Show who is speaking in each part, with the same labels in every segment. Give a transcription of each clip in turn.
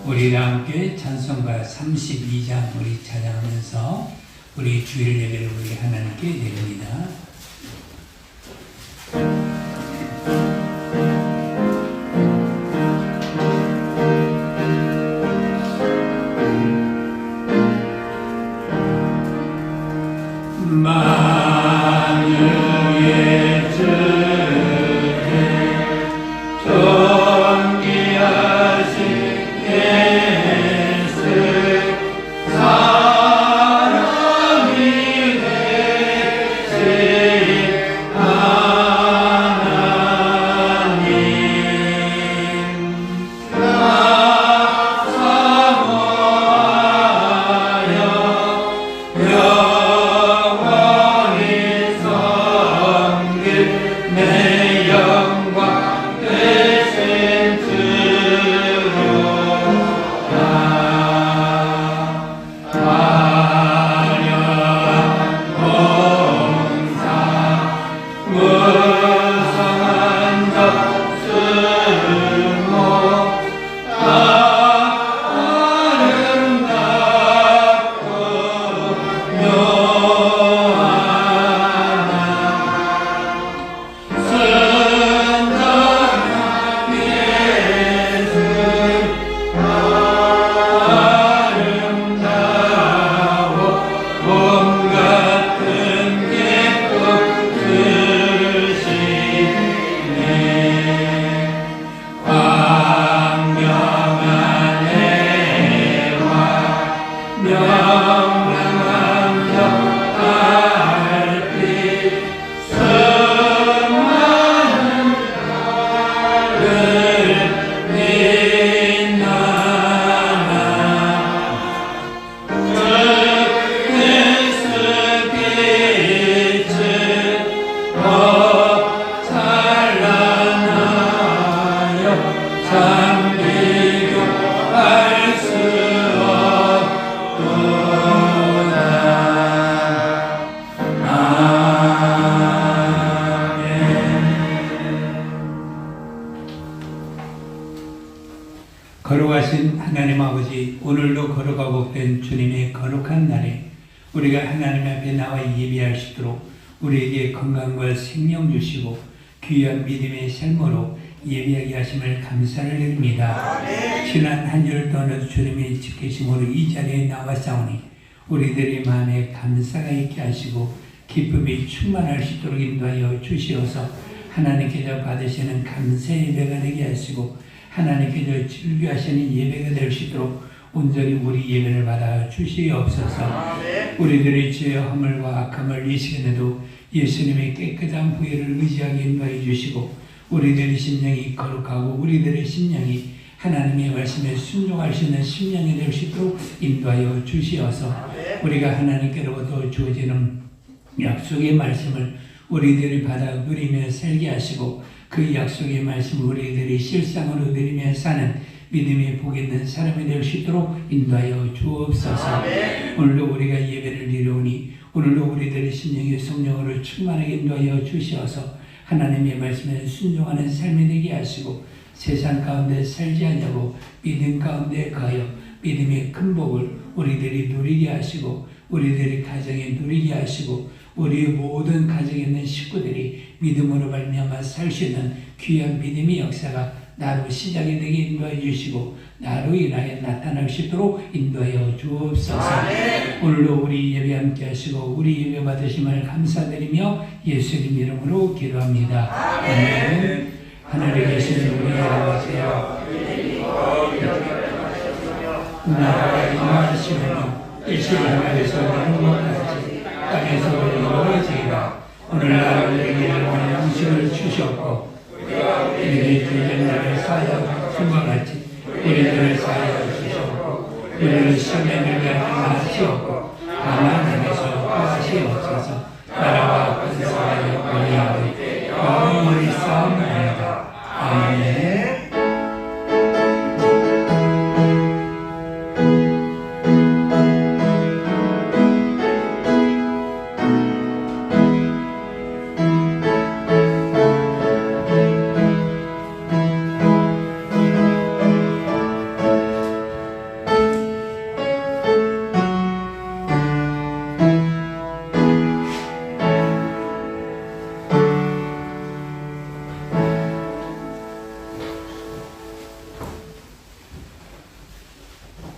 Speaker 1: 우리 함께 찬송가 32장 우리 찬양하면서 우리 주일 예배를 우리 하나님께 드립니다. 만유의 주께 존귀하신 예수 사랑이 되신 하나님 나 사모하여 영원히 섬길 내 영광 되신 주로 화려한 봉사 무성한 접수모 아름답고 묘하나 순전한 예수 아름다워 몸 같은 기쁨 주시네 광명한 해와 명랑한 달빛 수많은 달을 빛나나 예수 빛은 더 찬란하여 참 비교할 수 없도다. 아멘. 거룩하신 하나님 아버지, 오늘도 거룩하고 된 주님의 거룩한 날에 우리가 하나님 앞에 나와 예배할 수 있도록 우리에게 건강과 생명 주시고 귀한 믿음의 삶으로 예배하게 하심을 감사를 드립니다. 지난 한 주를 떠나도 주님의 지키심으로 이 자리에 나왔사오니 우리들의 마음에 감사가 있게 하시고 기쁨이 충만할 수 있도록 인도하여 주시어서 하나님께서 받으시는 감사 예배가 되게 하시고 하나님께서 즐겨하시는 예배가 될 수 있도록 온전히 우리 예배를 받아 주시옵소서. 우리들의 죄와 허물과 악함을 이 시간에도 예수님의 깨끗한 부여를 의지하게 인도해 주시고 우리들의 심령이 거룩하고 우리들의 심령이 하나님의 말씀에 순종할 수 있는 심령이 될 수 있도록 인도하여 주시어서 우리가 하나님께로부터 주어지는 약속의 말씀을 우리들이 받아 누리며 살게 하시고 그 약속의 말씀을 우리들이 실상으로 누리며 사는 믿음의 복 있는 사람이 될 수 있도록 인도하여 주옵소서. 오늘도 우리가 예배를 드리오니 오늘도 우리들의 심령이 성령으로 충만하게 인도하여 주시어서 하나님의 말씀에 순종하는 삶이 되게 하시고 세상 가운데 살지 않냐고 믿음 가운데 가여 믿음의 큰 복을 우리들이 누리게 하시고 우리들의 가정에 누리게 하시고 우리의 모든 가정에 있는 식구들이 믿음으로 말미암아 살 수 있는 귀한 믿음의 역사가 나로 시작이 되게 인도해 주시고 나로 인하여 나타날 수 있도록 인도하여 주옵소서. 오늘도 우리 예배 함께 하시고 우리 예배 받으심을 감사드리며 예수님 이름으로 기도합니다. 아멘. 하늘에 계신 우리 아버지여, 나라가 임하시며 뜻이 하늘에서 이루어진 것 같이 땅에서도 이루어지리라. 오늘날 우리에게 일용할 양식을 주셨고 우리의 죄전들을 사하여 준과 같이 우리들을 사하여 주셨고 우리를 시험에 들게 하시옵고 다만 안에서 구하시옵소서. 나라와 권세와 영광이 영원히 싸움나이다. 아멘.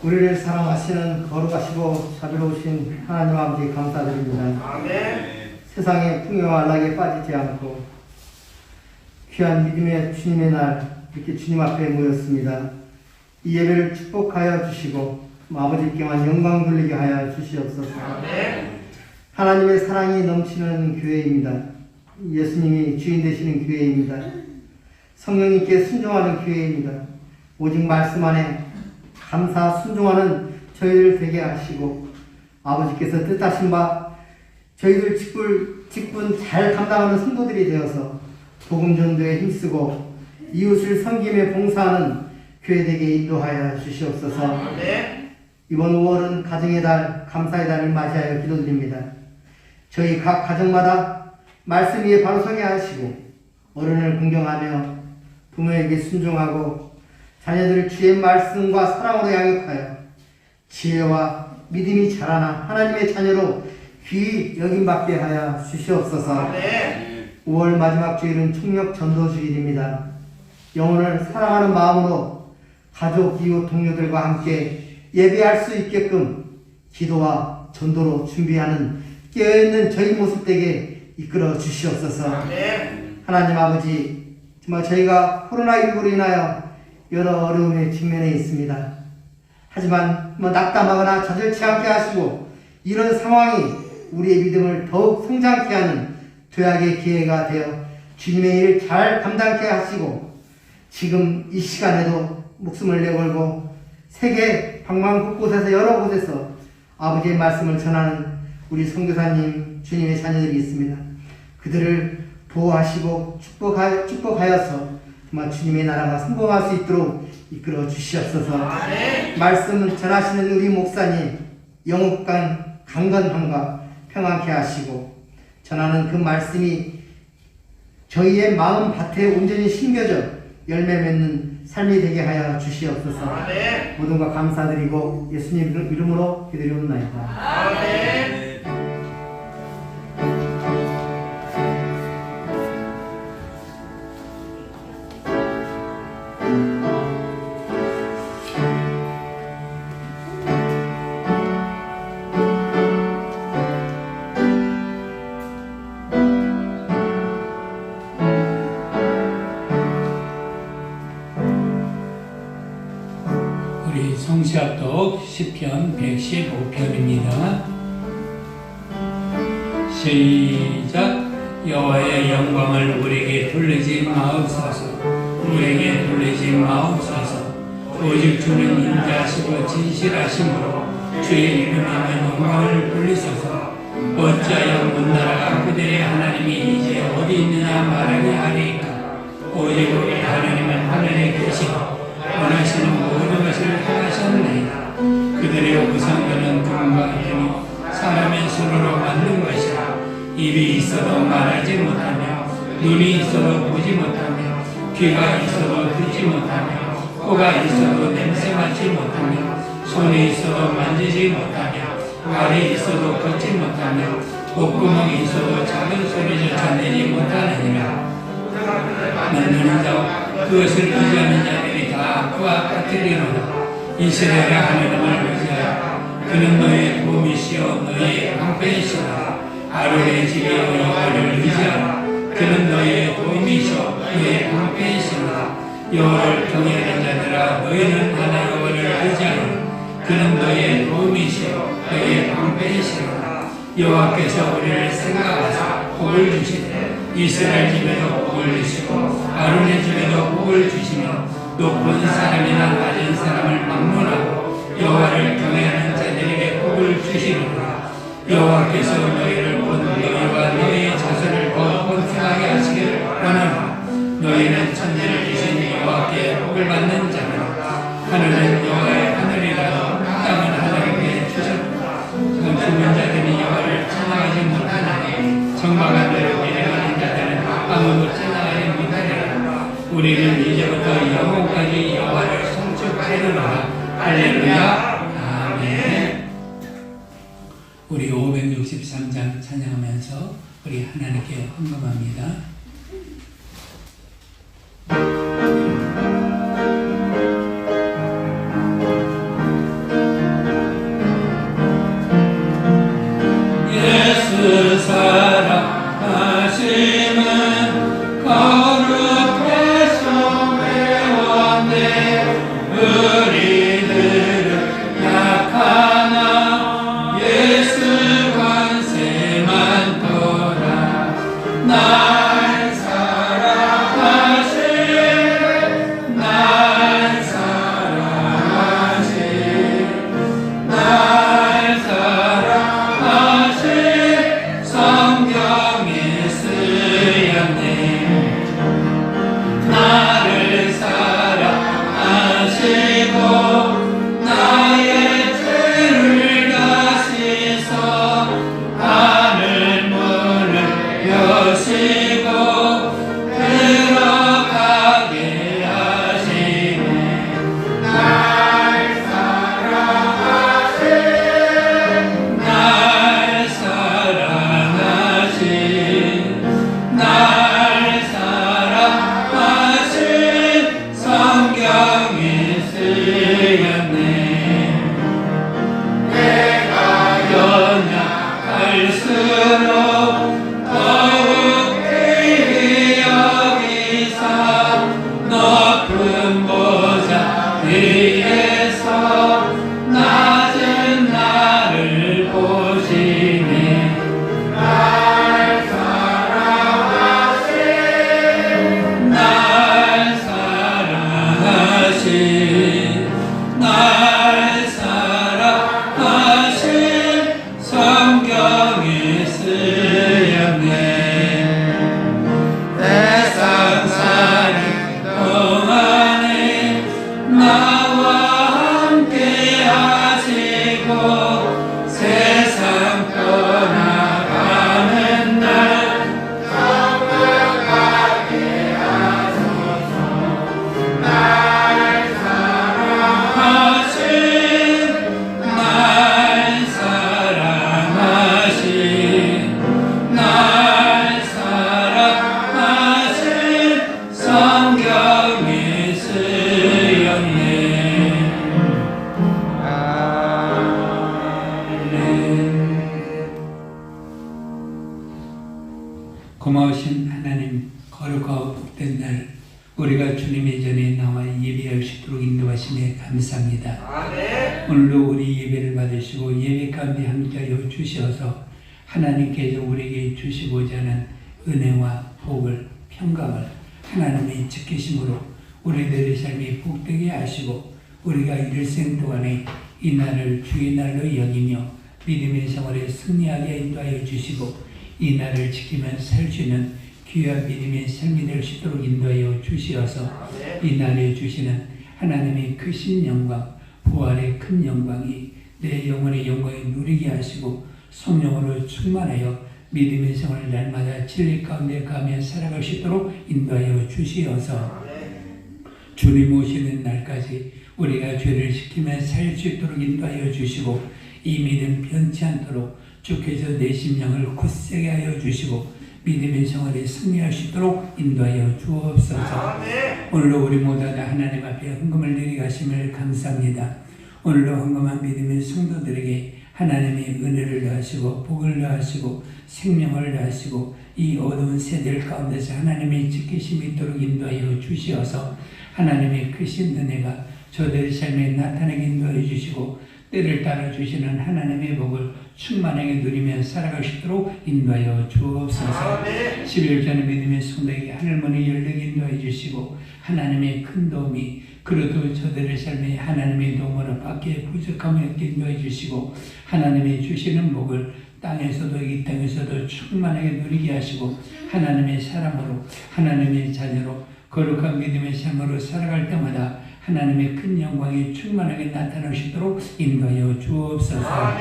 Speaker 2: 우리를 사랑하시는 거룩하시고 자비로우신 하나님 아버지 감사드립니다.
Speaker 3: 아멘.
Speaker 2: 세상의 풍요와 안락에 빠지지 않고 귀한 믿음의 주님의 날 이렇게 주님 앞에 모였습니다. 이 예배를 축복하여 주시고 아버지께만 영광 돌리게 하여 주시옵소서.
Speaker 3: 아멘.
Speaker 2: 하나님의 사랑이 넘치는 교회입니다. 예수님이 주인 되시는 교회입니다. 성령님께 순종하는 교회입니다. 오직 말씀 안에 감사 순종하는 저희를 되게 하시고 아버지께서 뜻하신 바 저희들 직분 잘 감당하는 성도들이 되어서 복음 전도에 힘쓰고 이웃을 섬김에 봉사하는 교회 되게 인도하여 주시옵소서.
Speaker 3: 아멘.
Speaker 2: 이번 5월은 가정의 달, 감사의 달을 맞이하여 기도드립니다. 저희 각 가정마다 말씀 위에 바로 서게 하시고 어른을 공경하며 부모에게 순종하고 자녀들을 주의 말씀과 사랑으로 양육하여 지혜와 믿음이 자라나 하나님의 자녀로 귀히 여김받게 하여 주시옵소서.
Speaker 3: 아멘.
Speaker 2: 5월 마지막 주일은 총력 전도 주일입니다. 영혼을 사랑하는 마음으로 가족, 이웃, 동료들과 함께 예배할 수 있게끔 기도와 전도로 준비하는 깨어있는 저희 모습 되게 이끌어 주시옵소서.
Speaker 3: 아멘.
Speaker 2: 하나님 아버지, 정말 저희가 코로나19로 인하여 여러 어려움에 직면해 있습니다. 하지만 낙담하거나 좌절치 않게 하시고 이런 상황이 우리의 믿음을 더욱 성장케 하는 도약의 기회가 되어 주님의 일을 잘 감당케 하시고 지금 이 시간에도 목숨을 내걸고 세계 방방 곳곳에서 여러 곳에서 아버지의 말씀을 전하는 우리 선교사님 주님의 자녀들이 있습니다. 그들을 보호하시고 축복하여서 정말 주님의 나라가 성공할 수 있도록 이끌어 주시옵소서.
Speaker 3: 아멘.
Speaker 2: 말씀을 전하시는 우리 목사님 영업간 강건함과 평안케 하시고 전하는 그 말씀이 저희의 마음 밭에 온전히 심겨져 열매 맺는 삶이 되게 하여 주시옵소서.
Speaker 3: 아멘.
Speaker 2: 모든 것 감사드리고 예수님 이름으로 기도드리옵나이다.
Speaker 3: 아멘.
Speaker 1: 우리 성시합독 시편 115편입니다. 시작. 여호와의 영광을 우리에게 돌리지 마옵소서. 우리에게 돌리지 마옵소서. 오직 주는 인자하시고 진실하심으로 주의 이름에 영광을 돌리소서. 어찌하여 온 나라가 그들의 하나님이 이제 어디 있느냐 말하게 하리까. 오직 우리 하나님은 하늘에 계시고 원하시는 모든 것을 행하셨나이다. 그들의 우상들은 금과 은이 사람의 손으로 만든 것이라. 입이 있어도 말하지 못하며 눈이 있어도 보지 못하며 귀가 있어도 듣지 못하며 코가 있어도 냄새 맡지 못하며 손이 있어도 만지지 못하며 발이 있어도 걷지 못하며 목구멍이 있어도 작은 소리조차 내지 못하느니라. 만드는 자와 그것을 의지하는 자들이 다 그와 같으리로다. 이스라엘의 하나님을 의지하라. 그는 너의 도움이시여 너의 방패이시라. 아론의 집에 여호와를 의지하라. 그는 너의 도움이시여 너의 방패이시라. 여호와를 경외하는 자들아 너희는 하나 여호와를 의지하라. 그는 너의 도움이시여 너의 방패이시라. 여호와께서 우리를 생각하사 복을 주시되 이스라엘 집에도 복을 주시고 아론의 집에도 복을 주시며 높은 사람이나 낮은 사람을 막론하고 여호와를 경외하는 자들에게 복을 주시리라. 여호와께서 너희를 본 너희와 너희의 자손을 더 번성하게 하시기를 원하노라. 너희는 천지를 주신 여호와께 복을 받는 자라. 하늘은 여호와의 하늘이라도 땅은 하나님께 주셨다. 죽은 자들이 여호와를 찬양하지 못하나니 정박한 대로 내려가는 자들은 아무도 찬양하지 못하리라. 우리는 이제부터 영원까지 여호와를 송축하리로다. 할렐루야. 아멘. 우리 563장 찬양하면서 우리 하나님께 헌금합니다. 오늘도 우리 예배를 받으시고 예배 가운데 함께하여 주시어서 하나님께서 우리에게 주시고자 하는 은혜와 복을 평강을 하나님의 지키심으로 우리들의 삶이 복되게 하시고 우리가 일생 동안에 이 날을 주의 날로 여기며 믿음의 생활에 승리하게 인도하여 주시고 이 날을 지키며 살 수 있는 귀한 믿음의 삶이 될 수 있도록 인도하여 주시어서 이 날에 주시는 하나님의 크신 영광, 부활의 큰 영광이 내 영혼의 영광을 누리게 하시고 성령으로 충만하여 믿음의 생활을 날마다 진리 가운데 가며 살아갈 수 있도록 인도하여 주시어서 주님 오시는 날까지 우리가 죄를 지키며 살 수 있도록 인도하여 주시고 이 믿음 변치 않도록 주께서 내 심령을 굳세게 하여 주시고 믿음의 생활에 승리할 수 있도록 인도하여 주옵소서. 오늘도 우리 모두 다 하나님 앞에 헌금을 내려가심을 감사합니다. 오늘도 헌금한 믿음의 성도들에게 하나님의 은혜를 더하시고 복을 더하시고 생명을 더하시고 이 어두운 세대를 가운데서 하나님의 지키심이 있도록 인도하여 주시어서 하나님의 크신 은혜가 저들의 삶에 나타나게 인도하여 주시고 때를 따라 주시는 하나님의 복을 충만하게 누리며 살아갈 수 있도록 인도하여 주옵소서. 12월 전에 믿음의 성도에게 하늘문이 열리게 인도하여 주시고 하나님의 큰 도움이 그래도 저들의 삶에 하나님의 도움으로 밖에 부족함이 없게 인도해 주시고 하나님의 주시는 복을 땅에서도 이 땅에서도 충만하게 누리게 하시고 하나님의 사람으로 하나님의 자녀로 거룩한 믿음의 삶으로 살아갈 때마다 하나님의 큰 영광이 충만하게 나타날 수 있도록 인도하여 주옵소서.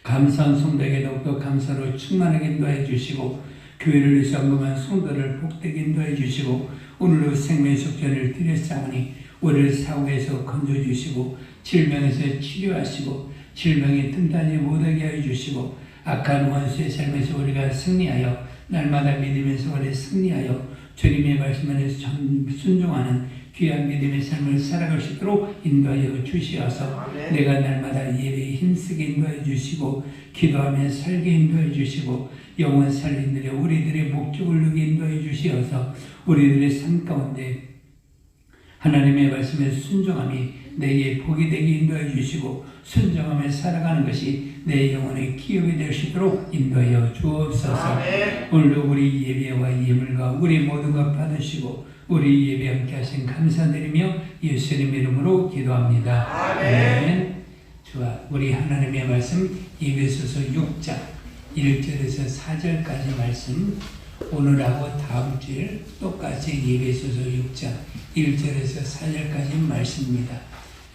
Speaker 1: 감사한 성도에게 더욱더 감사로 충만하게 인도해 주시고 교회를 위해서 헌금한 성도를 복되게 인도해 주시고 오늘도 생명의 속전을 드렸사오니 우리를 사고에서 건져주시고 질병에서 치료하시고 질병이 틈타지 못하게 하여 주시고 악한 원수의 삶에서 우리가 승리하여 날마다 믿음의 생활에 승리하여 주님의 말씀에 순종하는 귀한 믿음의 삶을 살아갈 수 있도록 인도하여 주시어서 내가 날마다 예배에 힘쓰게 인도하여 주시고 기도하며 살게 인도하여 주시고 영원 살린들의 우리들의 목적을 누게 인도하여 주시어서 우리들의 삶 가운데 하나님의 말씀에 순종함이 내게 복이 되게 인도하여 주시고 순종하며 살아가는 것이 내 영혼의 기업이 될 수 있도록 인도하여 주옵소서. 오늘도 우리 예배와 예물과 우리 모든 것 받으시고 우리 예배 함께 하신 감사드리며 예수님 이름으로 기도합니다. 아멘. 좋아. 우리 하나님의 말씀 에베소서 6장 1절에서 4절까지 말씀 오늘하고 다음 주일 똑같이 에베소서 6장 1절에서 4절까지 말씀입니다.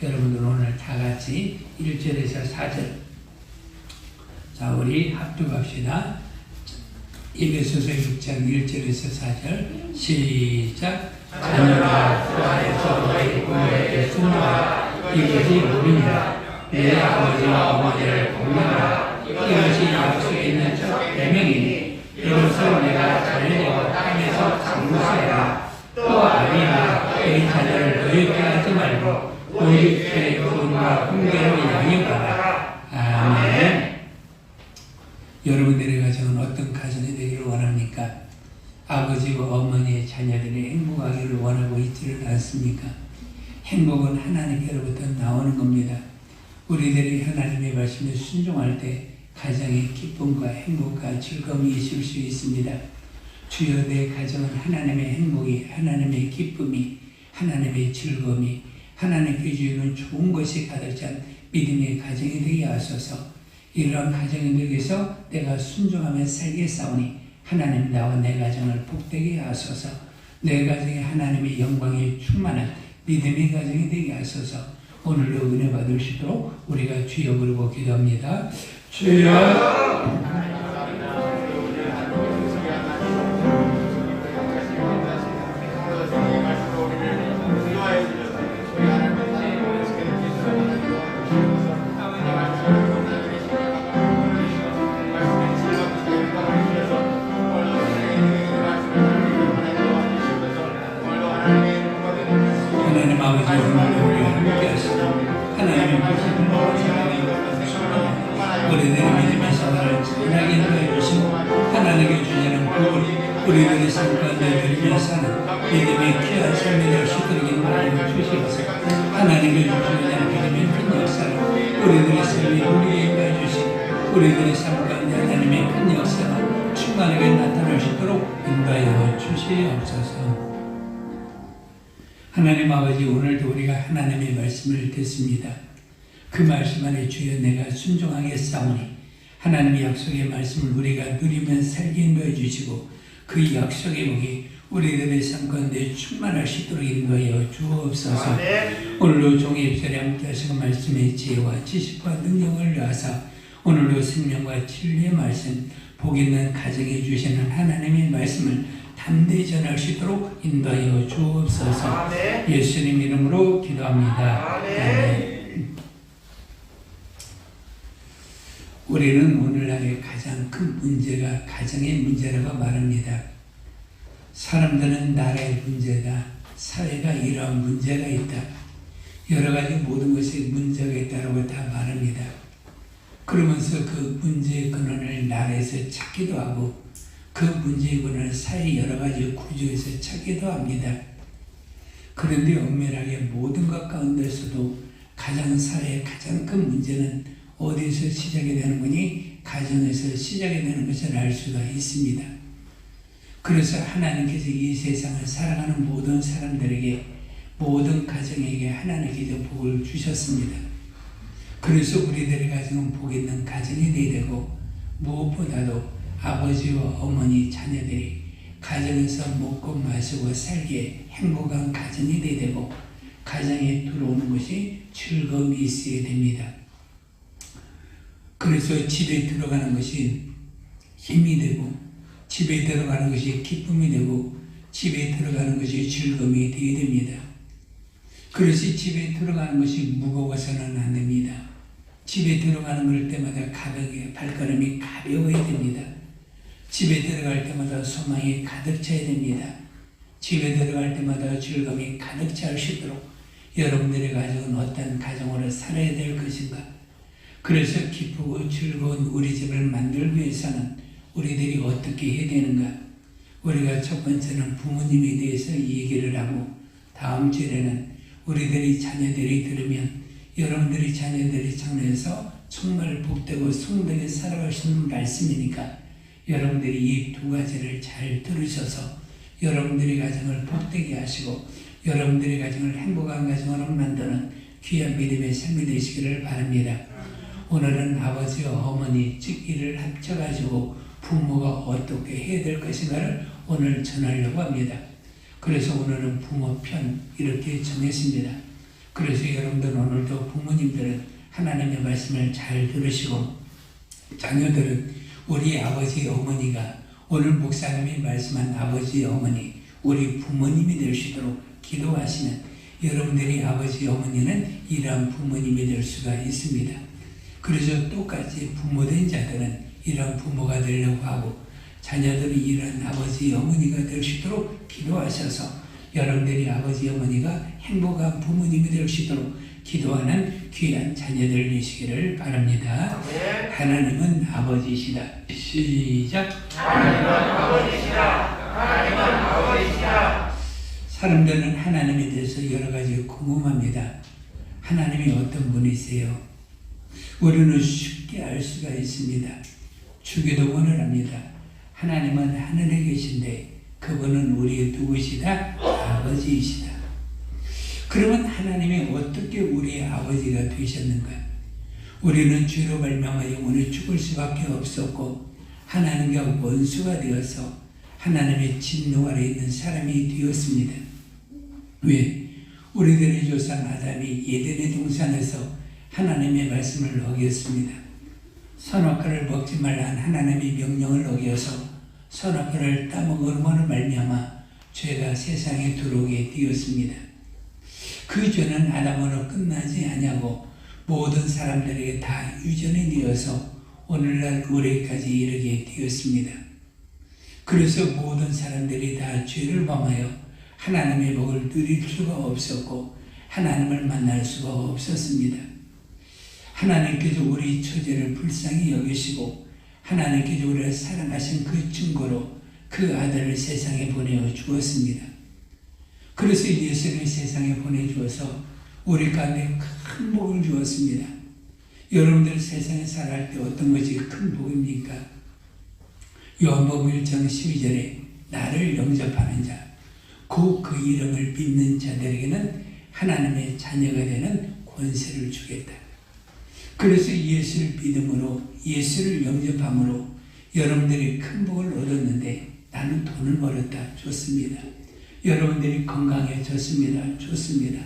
Speaker 1: 여러분들 오늘 다 같이 1절에서 4절 자 우리 합독합시다. 에베소서 6장 1절에서 4절 시작. 자녀가 주 안에서 너희 부모에게 순종하라. 이것이 복이니라. 내 아버지와 어머니를 공경하라. 이것이 약속에 있는 첫 계명이니 이것을 내가 자녀되고 땅에서 장구하라. 또 아비나 너희 자녀를 노엽게 하지 말고 오직 그의 구원과 훈계로 양육하라. 아멘. 여러분들의 가정은 어떤 가정이 되기를 원합니까? 아버지와 어머니의 자녀들이 행복하기를 원하고 있지를 않습니까? 행복은 하나님께로부터 나오는 겁니다. 우리들이 하나님의 말씀에 순종할 때 가정의 기쁨과 행복과 즐거움이 있을 수 있습니다. 주여 내 가정은 하나님의 행복이, 하나님의 기쁨이, 하나님의 즐거움이, 하나님께 주시는 좋은 것이 가득 찬 믿음의 가정이 되게 하소서. 이러한 가정이 되기위해서 내가 순종하며 살겠사오니 하나님 나와 내 가정을 복되게 하소서. 내 가정에 하나님의 영광이 충만한 믿음의 가정이 되게 하소서. 오늘도 은혜 받을 수 있도록 우리가 주여 부르고 기도합니다. 주여 하나님 아버지 오늘도 우리와 함께 하시고 하나님의 보시는 우리들의 믿음의 생활을 편하게 인도해 주시고 하나님께 주시는 복을 우리들의 삶 가운데 누리며 사는 믿음의 귀한 삶이 될 수 있도록 인도하여 주시옵소서. 하나님께 주시는 믿음의 큰 역사 우리들의 삶 가운데 하나님의 큰 역사가 충만하게 나타날 수 있도록 인도하여 주시옵소서. 하나님 아버지, 오늘도 우리가 하나님의 말씀을 듣습니다. 그 말씀 안에 주여 내가 순종하게 싸우니 하나님의 약속의 말씀을 우리가 누리면 살게 인도해 주시고 그 약속의 복이 우리들의 삶 가운데 충만할 수 있도록 인도하여 주옵소서. 오늘도 종의 입술에 함께 하시고 말씀의 지혜와 지식과 능력을 더하사 오늘도 생명과 진리의 말씀, 복 있는 가정에 주시는 하나님의 말씀을 담대히 전할 수 있도록 인도하여 주옵소서. 예수님 이름으로 기도합니다. 아멘. 우리는 오늘날의 가장 큰 문제가 가정의 문제라고 말합니다. 사람들은 나라의 문제다, 사회가 이러한 문제가 있다, 여러 가지 모든 것에 문제가 있다고 다 말합니다. 그러면서 그 문제의 근원을 나라에서 찾기도 하고 그 문제의 근원을 사회 여러 가지 구조에서 찾기도 합니다. 그런데 엄밀하게 모든 것 가운데서도 가장 사회의 가장 큰 문제는 어디서 시작이 되는 거니? 가정에서 시작이 되는 것을 알 수가 있습니다. 그래서 하나님께서 이 세상을 살아가는 모든 사람들에게, 모든 가정에게 하나님께서 복을 주셨습니다. 그래서 우리들의 가정은 복 있는 가정이 되어야 되고, 무엇보다도 아버지와 어머니, 자녀들이 가정에서 먹고 마시고 살기에 행복한 가정이 되어야 되고, 가정에 들어오는 것이 즐거움이 있어야 됩니다. 그래서 집에 들어가는 것이 힘이 되고, 집에 들어가는 것이 기쁨이 되고, 집에 들어가는 것이 즐거움이 되어야 됩니다. 그래서 집에 들어가는 것이 무거워서는 안 됩니다. 집에 들어가는 때마다 발걸음이 가벼워야 됩니다. 집에 들어갈 때마다 소망이 가득 차야 됩니다. 집에 들어갈 때마다 즐거움이 가득 찰 수 있도록 여러분들의 가정은 어떤 가정으로 살아야 될 것인가? 그래서 기쁘고 즐거운 우리 집을 만들기 위해서는 우리들이 어떻게 해야 되는가? 우리가 첫 번째는 부모님에 대해서 얘기를 하고, 다음 주에는 우리들이 자녀들이 들으면 여러분들이 자녀들이 장래에서 정말 복되고 성되게 살아갈 수 있는 말씀이니까 여러분들이 이 두 가지를 잘 들으셔서 여러분들의 가정을 복되게 하시고 여러분들의 가정을 행복한 가정으로 만드는 귀한 믿음의 삶이 되시기를 바랍니다. 오늘은 아버지와 어머니 직기를 합쳐가지고 부모가 어떻게 해야 될 것인가를 오늘 전하려고 합니다. 그래서 오늘은 부모 편 이렇게 정했습니다. 그래서 여러분들 오늘도 부모님들은 하나님의 말씀을 잘 들으시고 자녀들은 우리 아버지 어머니가 오늘 목사님이 말씀한 아버지 어머니 우리 부모님이 될 수 있도록 기도하시는 여러분들이 아버지 어머니는 이러한 부모님이 될 수가 있습니다. 그래서 똑같이 부모된 자들은 이러한 부모가 되려고 하고 자녀들이 이러한 아버지 어머니가 될 수 있도록 기도하셔서 여러분들이 아버지 어머니가 행복한 부모님이 될 수 있도록 기도하는 귀한 자녀들 되시기를 바랍니다. 하나님은 아버지시다. 시작.
Speaker 3: 하나님은 아버지시다. 하나님은 아버지시다.
Speaker 1: 사람들은 하나님에 대해서 여러 가지 궁금합니다. 하나님이 어떤 분이세요? 우리는 쉽게 알 수가 있습니다. 주기도문을 합니다. 하나님은 하늘에 계신데 그분은 우리의 누구시다? 아버지이시다. 그러면 하나님이 어떻게 우리의 아버지가 되셨는가? 우리는 죄로 말미암아 영원히 죽을 수밖에 없었고 하나님과 원수가 되어서 하나님의 진노 아래 있는 사람이 되었습니다. 왜? 우리들의 조상 아담이 에덴의 동산에서 하나님의 말씀을 어겼습니다. 선악과를 먹지 말라는 하나님의 명령을 어겨서 선악과를 따먹음으로 말미암아 죄가 세상에 들어오게 되었습니다. 그 죄는 아담으로 끝나지 아니하고 모든 사람들에게 다 유전이 되어서 오늘날 우리까지 이르게 되었습니다. 그래서 모든 사람들이 다 죄를 범하여 하나님의 복을 누릴 수가 없었고 하나님을 만날 수가 없었습니다. 하나님께서 우리 처제를 불쌍히 여기시고 하나님께서 우리를 사랑하신 그 증거로 그 아들을 세상에 보내어 주었습니다. 그래서 예수를 세상에 보내주어서 우리 가운데 큰 복을 주었습니다. 여러분들 세상에 살아갈 때 어떤 것이 큰 복입니까? 요한복음 1장 12절에 나를 영접하는 자, 곧 그 이름을 믿는 자들에게는 하나님의 자녀가 되는 권세를 주겠다. 그래서 예수를 믿음으로, 예수를 영접함으로 여러분들이 큰 복을 얻었는데, 나는 돈을 벌었다. 좋습니다. 여러분들이 건강해졌습니다. 좋습니다.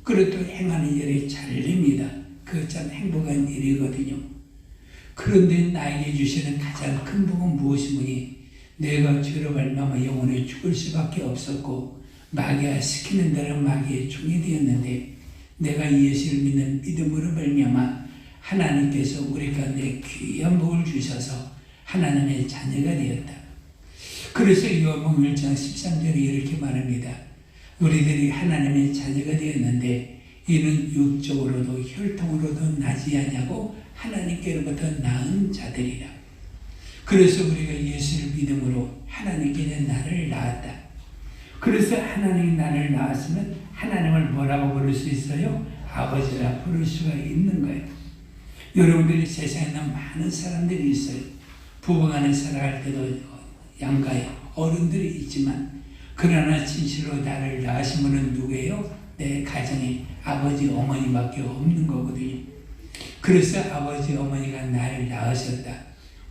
Speaker 1: 그래도 행하는 일이 잘 됩니다. 그것 참 행복한 일이거든요. 그런데 나에게 주시는 가장 큰 복은 무엇이니? 내가 죄로 말미암아 영원히 죽을 수밖에 없었고 마귀가 시키는 대로 마귀의 종이 되었는데, 내가 예수를 믿는 믿음으로 말미암아 하나님께서 우리 가운데 귀한 복을 주셔서 하나님의 자녀가 되었다. 그래서 요한복음 1장 13절에 이렇게 말합니다. 우리들이 하나님의 자녀가 되었는데 이는 육적으로도 혈통으로도 나지 아니하고 하나님께로부터 낳은 자들이라. 그래서 우리가 예수를 믿음으로 하나님께 나를 낳았다. 그래서 하나님이 나를 낳았으면 하나님을 뭐라고 부를 수 있어요? 아버지라 부를 수가 있는 거예요. 여러분들이 세상에는 많은 사람들이 있어요. 부부간에 살아갈 때도 양가에 어른들이 있지만, 그러나 진실로 나를 낳으신 분은 누구예요? 내 가정에 아버지 어머니밖에 없는 거거든요. 그래서 아버지 어머니가 나를 낳으셨다.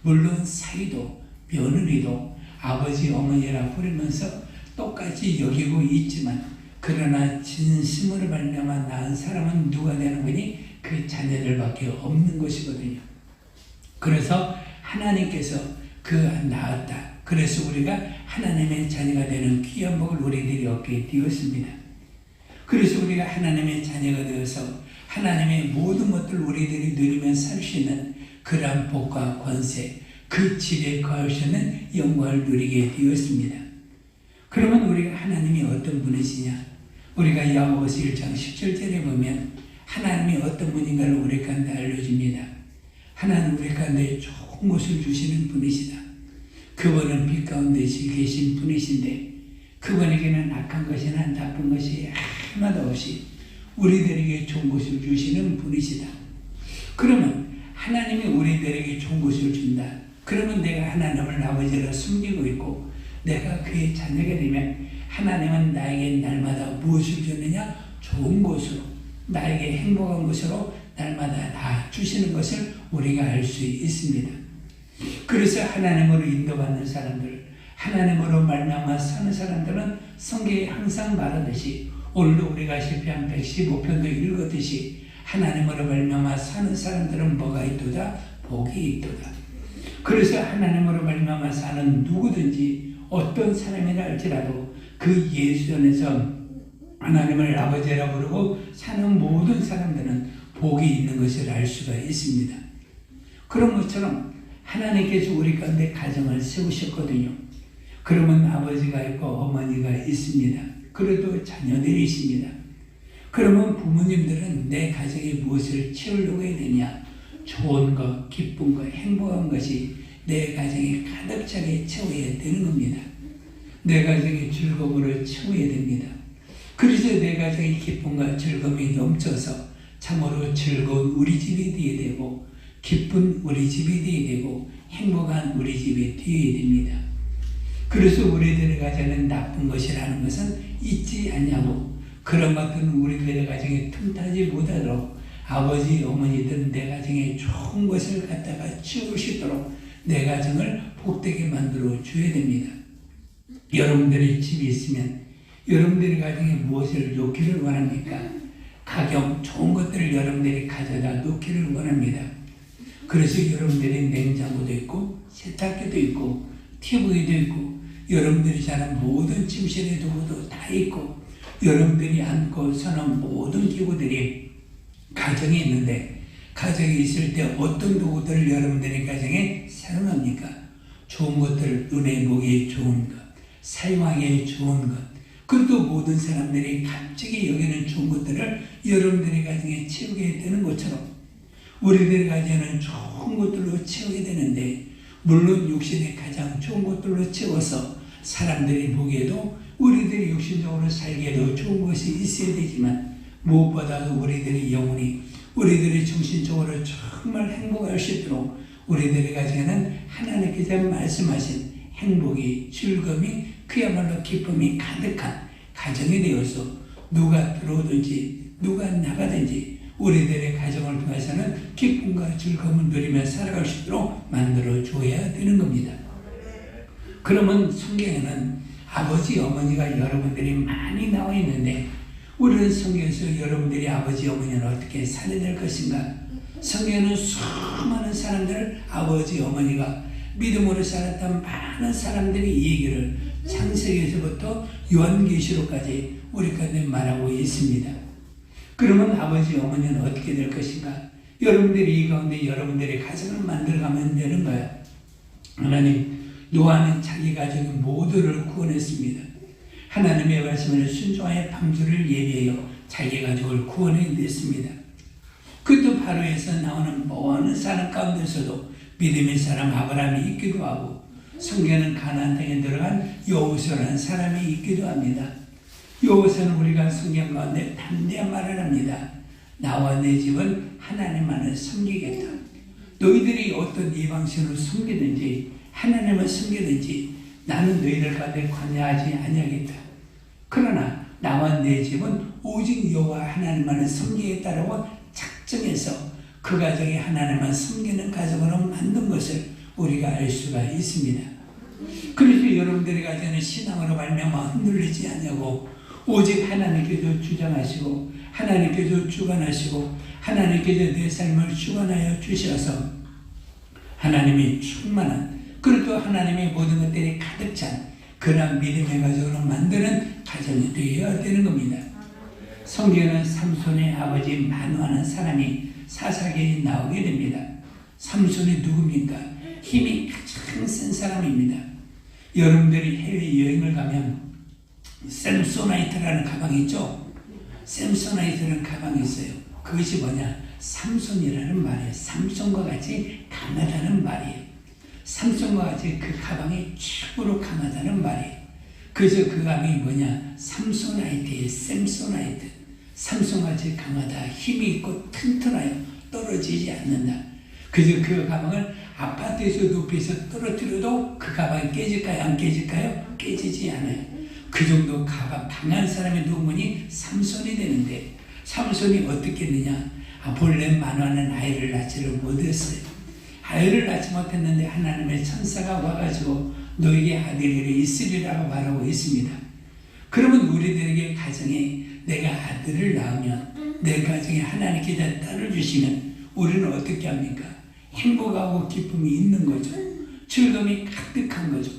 Speaker 1: 물론 사위도 며느리도 아버지 어머니라 부르면서 똑같이 여기고 있지만, 그러나 진심으로 말미암아 낳은 사람은 누가 되는 거니? 그 자녀들밖에 없는 것이거든요. 그래서 하나님께서 그 낳았다. 그래서 우리가 하나님의 자녀가 되는 귀한 복을 우리들이 얻게 되었습니다. 그래서 우리가 하나님의 자녀가 되어서 하나님의 모든 것들을 우리들이 누리며 살 수 있는 그러한 복과 권세, 그 집에 거할 수 있는 영광을 누리게 되었습니다. 그러면 우리가 하나님이 어떤 분이시냐? 우리가 야고보서 1장 17절에 보면 하나님이 어떤 분인가를 우리 가운데 알려줍니다. 하나님 우리 가운데 좋은 것을 주시는 분이시다. 그분은 빛 가운데 계신 분이신데, 그분에게는 악한 것이나 나쁜 것이 하나도 없이 우리들에게 좋은 것을 주시는 분이시다. 그러면 하나님이 우리들에게 좋은 것을 준다. 그러면 내가 하나님을 아버지로 숨기고 있고 내가 그의 자녀가 되면 하나님은 나에게 날마다 무엇을 주느냐? 좋은 것으로, 나에게 행복한 것으로 날마다 다 주시는 것을 우리가 알 수 있습니다. 그래서 하나님으로 인도받는 사람들, 하나님으로 말미암아 사는 사람들은 성경에 항상 말하듯이, 오늘도 우리가 시편 115편도 읽었듯이 하나님으로 말미암아 사는 사람들은 뭐가 있도다? 복이 있도다. 그래서 하나님으로 말미암아 사는 누구든지 어떤 사람이라 할지라도 그 예수 안에서 하나님을 아버지라 부르고 사는 모든 사람들은 복이 있는 것을 알 수가 있습니다. 그런 것처럼 하나님께서 우리 가운데 가정을 세우셨거든요. 그러면 아버지가 있고 어머니가 있습니다. 그래도 자녀들이 있습니다. 그러면 부모님들은 내 가정에 무엇을 채우려고 해야 되냐? 좋은 것, 기쁜 것, 행복한 것이 내 가정에 가득 차게 채워야 되는 겁니다. 내 가정에 즐거움을 채워야 됩니다. 그래서 내 가정에 기쁨과 즐거움이 넘쳐서 참으로 즐거운 우리 집이 되어야 되고, 기쁜 우리 집이 되어야 되고, 행복한 우리 집이 되어야 됩니다. 그래서 우리들의 가정은 나쁜 것이라는 것은 있지 않냐고, 그런 것들은 우리들의 가정에 틈타지 못하도록 아버지, 어머니들은 내 가정에 좋은 것을 갖다가 채울 수 있도록 내 가정을 복되게 만들어 줘야 됩니다. 여러분들의 집이 있으면 여러분들의 가정에 무엇을 놓기를 원합니까? 가격 좋은 것들을 여러분들이 가져다 놓기를 원합니다. 그래서 여러분들의 냉장고도 있고 세탁기도 있고 TV도 있고 여러분들이 사는 모든 침실의 도구도 다 있고 여러분들이 앉고 서는 모든 기구들이 가정에 있는데, 가정에 있을 때 어떤 도구들을 여러분들의 가정에 사용합니까? 좋은 것들을 눈에 보기에 좋은 것, 사용하기에 좋은 것, 그리고 모든 사람들이 갑자기 여기는 좋은 것들을 여러분들의 가정에 채우게 되는 것처럼 우리들의 가정에는 좋은 것들로 채우게 되는데, 물론 육신의 가장 좋은 것들로 채워서 사람들이 보기에도 우리들이 육신적으로 살기에도 좋은 것이 있어야 되지만, 무엇보다도 우리들의 영혼이 우리들이 정신적으로 정말 행복할 수 있도록 우리들의 가정에는 하나님께서 말씀하신 행복이, 즐거움이, 그야말로 기쁨이 가득한 가정이 되어서 누가 들어오든지 누가 나가든지 우리들의 가정을 통해서는 기쁨과 즐거움을 누리며 살아갈 수 있도록 만들어줘야 되는 겁니다. 그러면 성경에는 아버지, 어머니가 여러분들이 많이 나와 있는데 우리는 성경에서 여러분들이 아버지, 어머니는 어떻게 살아야 될 것인가? 성경에는 수많은 사람들, 아버지, 어머니가 믿음으로 살았던 많은 사람들이 이 얘기를 창세기에서부터 요한계시록까지 우리 가운데 말하고 있습니다. 그러면 아버지, 어머니는 어떻게 될 것인가? 여러분들이 이 가운데 여러분들의 가정을 만들어가면 되는 거야. 하나님, 노아는 자기 가족의 모두를 구원했습니다. 하나님의 말씀을 순종하여 방주를 예비하여 자기 가족을 구원해냈습니다. 그것도 바로에서 나오는 모든 사람 가운데서도 믿음의 사람 아브라함이 있기도 하고 성경은 가나안 땅에 들어간 여호수아라는 사람이 있기도 합니다. 여호수아는 우리가 성경 가운데 담대한 말을 합니다. 나와 내 집은 하나님만을 섬기겠다. 너희들이 어떤 이방신을 섬기든지 하나님을 섬기든지 나는 너희들 가운데 관여하지 아니하겠다. 그러나 나와 내 집은 오직 여호와 하나님만을 섬기겠다라고 작정해서 그 가정이 하나님만 섬기는 가정으로 만든 것을 우리가 알 수가 있습니다. 그래서 여러분들의 가정은 신앙으로 말미암아 흔들리지 않냐고 오직 하나님께서 주장하시고 하나님께서 주관하시고 하나님께서 내 삶을 주관하여 주셔서 하나님이 충만한 그리고 하나님의 모든 것들이 가득 찬 그런 믿음의 가정으로 만드는 가정이 되어야 되는 겁니다. 성경에는 삼손의 아버지 마누아라는 사람이 사사기에 나오게 됩니다. 삼손이 누굽니까? 힘이 가장 센 사람입니다. 여러분들이 해외여행을 가면 샘소나이트라는 가방이 있죠? 샘소나이트라는 가방이 있어요. 그것이 뭐냐? 삼손이라는 말이에요. 삼손과 같이 강하다는 말이에요. 삼손과 같이 그 가방이 최고로 강하다는 말이에요. 그래서 그 가방이 뭐냐? 삼소나이트예요. 샘소나이트. 삼손같이 강하다. 힘이 있고 튼튼하여 떨어지지 않는다. 그래서 그 가방을 아파트에서 높이서 떨어뜨려도 그 가방이 깨질까요? 안 깨질까요? 깨지지 않아요. 그 정도 가방 강한 사람의 누구니 삼손이 되는데 삼손이 어떻게 했느냐? 본래 마누아는 아이를 낳지를 못했어요. 아이를 낳지 못했는데 하나님의 천사가 와가지고 너에게 아들이 있으리라고 말하고 있습니다. 그러면 우리들에게 가정에 내가 아들을 낳으면 내 가정에 하나님께서 딸을 주시면 우리는 어떻게 합니까? 행복하고 기쁨이 있는 거죠. 즐거움이 가득한 거죠.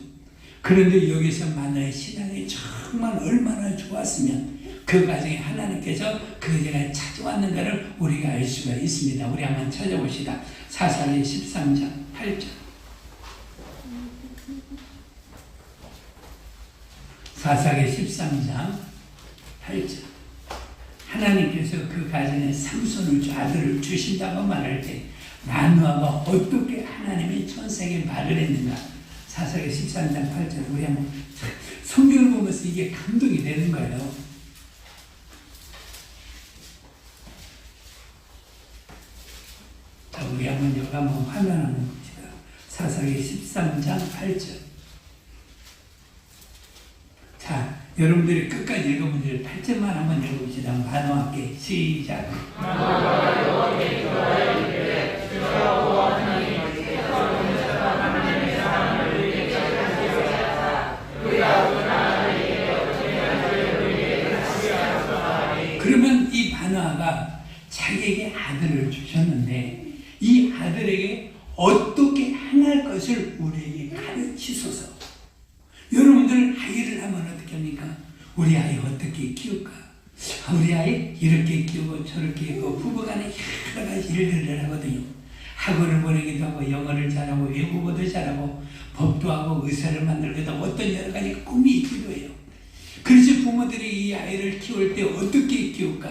Speaker 1: 그런데 여기서 마누아의 신앙이 정말 얼마나 좋았으면 그 가정에 하나님께서 그 가정에 찾아왔는가를 우리가 알 수가 있습니다. 우리 한번 찾아봅시다. 사사기 13장 8절. 사사기 13장 8절. 하나님께서 그 가정에 삼손을 아들을 주신다고 말할 때 마누아가 어떻게 하나님의 천사에게 말을 했는가? 사사기 13장 8절. 우리 한번 성경을 보면서 이게 감동이 되는 거예요. 자, 우리 한번 여기 한번 화면 한번 봅시다. 사사기 13장 8절. 자, 여러분들이 끝까지 읽어보세요. 8절만 한번 읽어봅시다. 마누아 함께 시작. 마누아가 여호와께 기도하여 여호와 하나님께서 하나님의 사랑을 우리에게 하시옵소서. 그러면 이 마누아가 자기에게 아들을 주셨는데 이 아들에게 어떻게 행할 것을 우리에게 가르치소서. 여러분들 아이를 하면 어떻게 합니까? 우리 아이 어떻게 키울까? 우리 아이 이렇게 키우고 저렇게 키우고 부부간에 여러 가지 일들을 하거든요. 학원을 보내기도 하고 영어를 잘하고 외국어도 잘하고 법도 하고 의사를 만들기도 하고 어떤 여러 가지 꿈이 있기도 해요. 그래서 부모들이 이 아이를 키울 때 어떻게 키울까?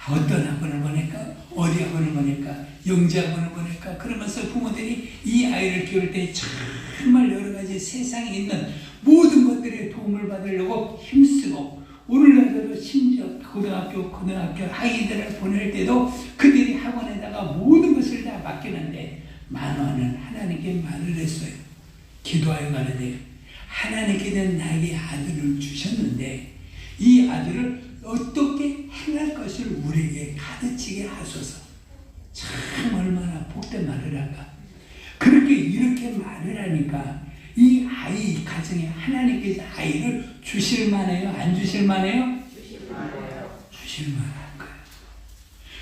Speaker 1: 어떤 학원을 보낼까? 어디 학원을 보낼까? 영재학원을 보낼까? 그러면서 부모들이 이 아이를 키울 때 정말 여러 가지 세상에 있는 모든 것들에 도움을 받으려고 힘쓰고 오늘날도 심지어 고등학교 아이들을 보낼 때도 그들이 학원에 맡기는데 마노아는 하나님께 말을 했어요. 기도하여 가는데 하나님께는 나에게 아들을 주셨는데 이 아들을 어떻게 행할 것을 우리에게 가르치게 하소서. 참 얼마나 복된 말을 할까. 그렇게 이렇게 말을 하니까 이 아이 가정에 하나님께서 아이를 주실 만해요? 안 주실 만해요? 주실 만한 거예요.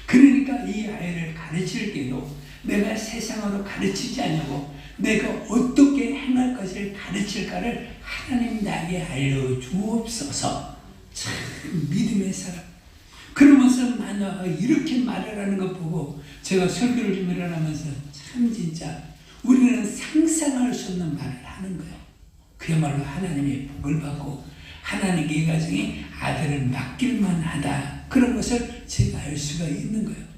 Speaker 1: 그러니까 이 아이를 가르칠 때도 내가 세상으로 가르치지 않냐고 내가 어떻게 행할 것을 가르칠까를 하나님 나에게 알려주옵소서. 참 믿음의 사람. 그러면서 마노아가 이렇게 말을 하는 것 보고 제가 설교를 좀 일어나면서 참 진짜 우리는 상상할 수 없는 말을 하는 거예요. 그야말로 하나님의 복을 받고 하나님께 이 가정에 아들을 맡길만 하다. 그런 것을 제가 알 수가 있는 거예요.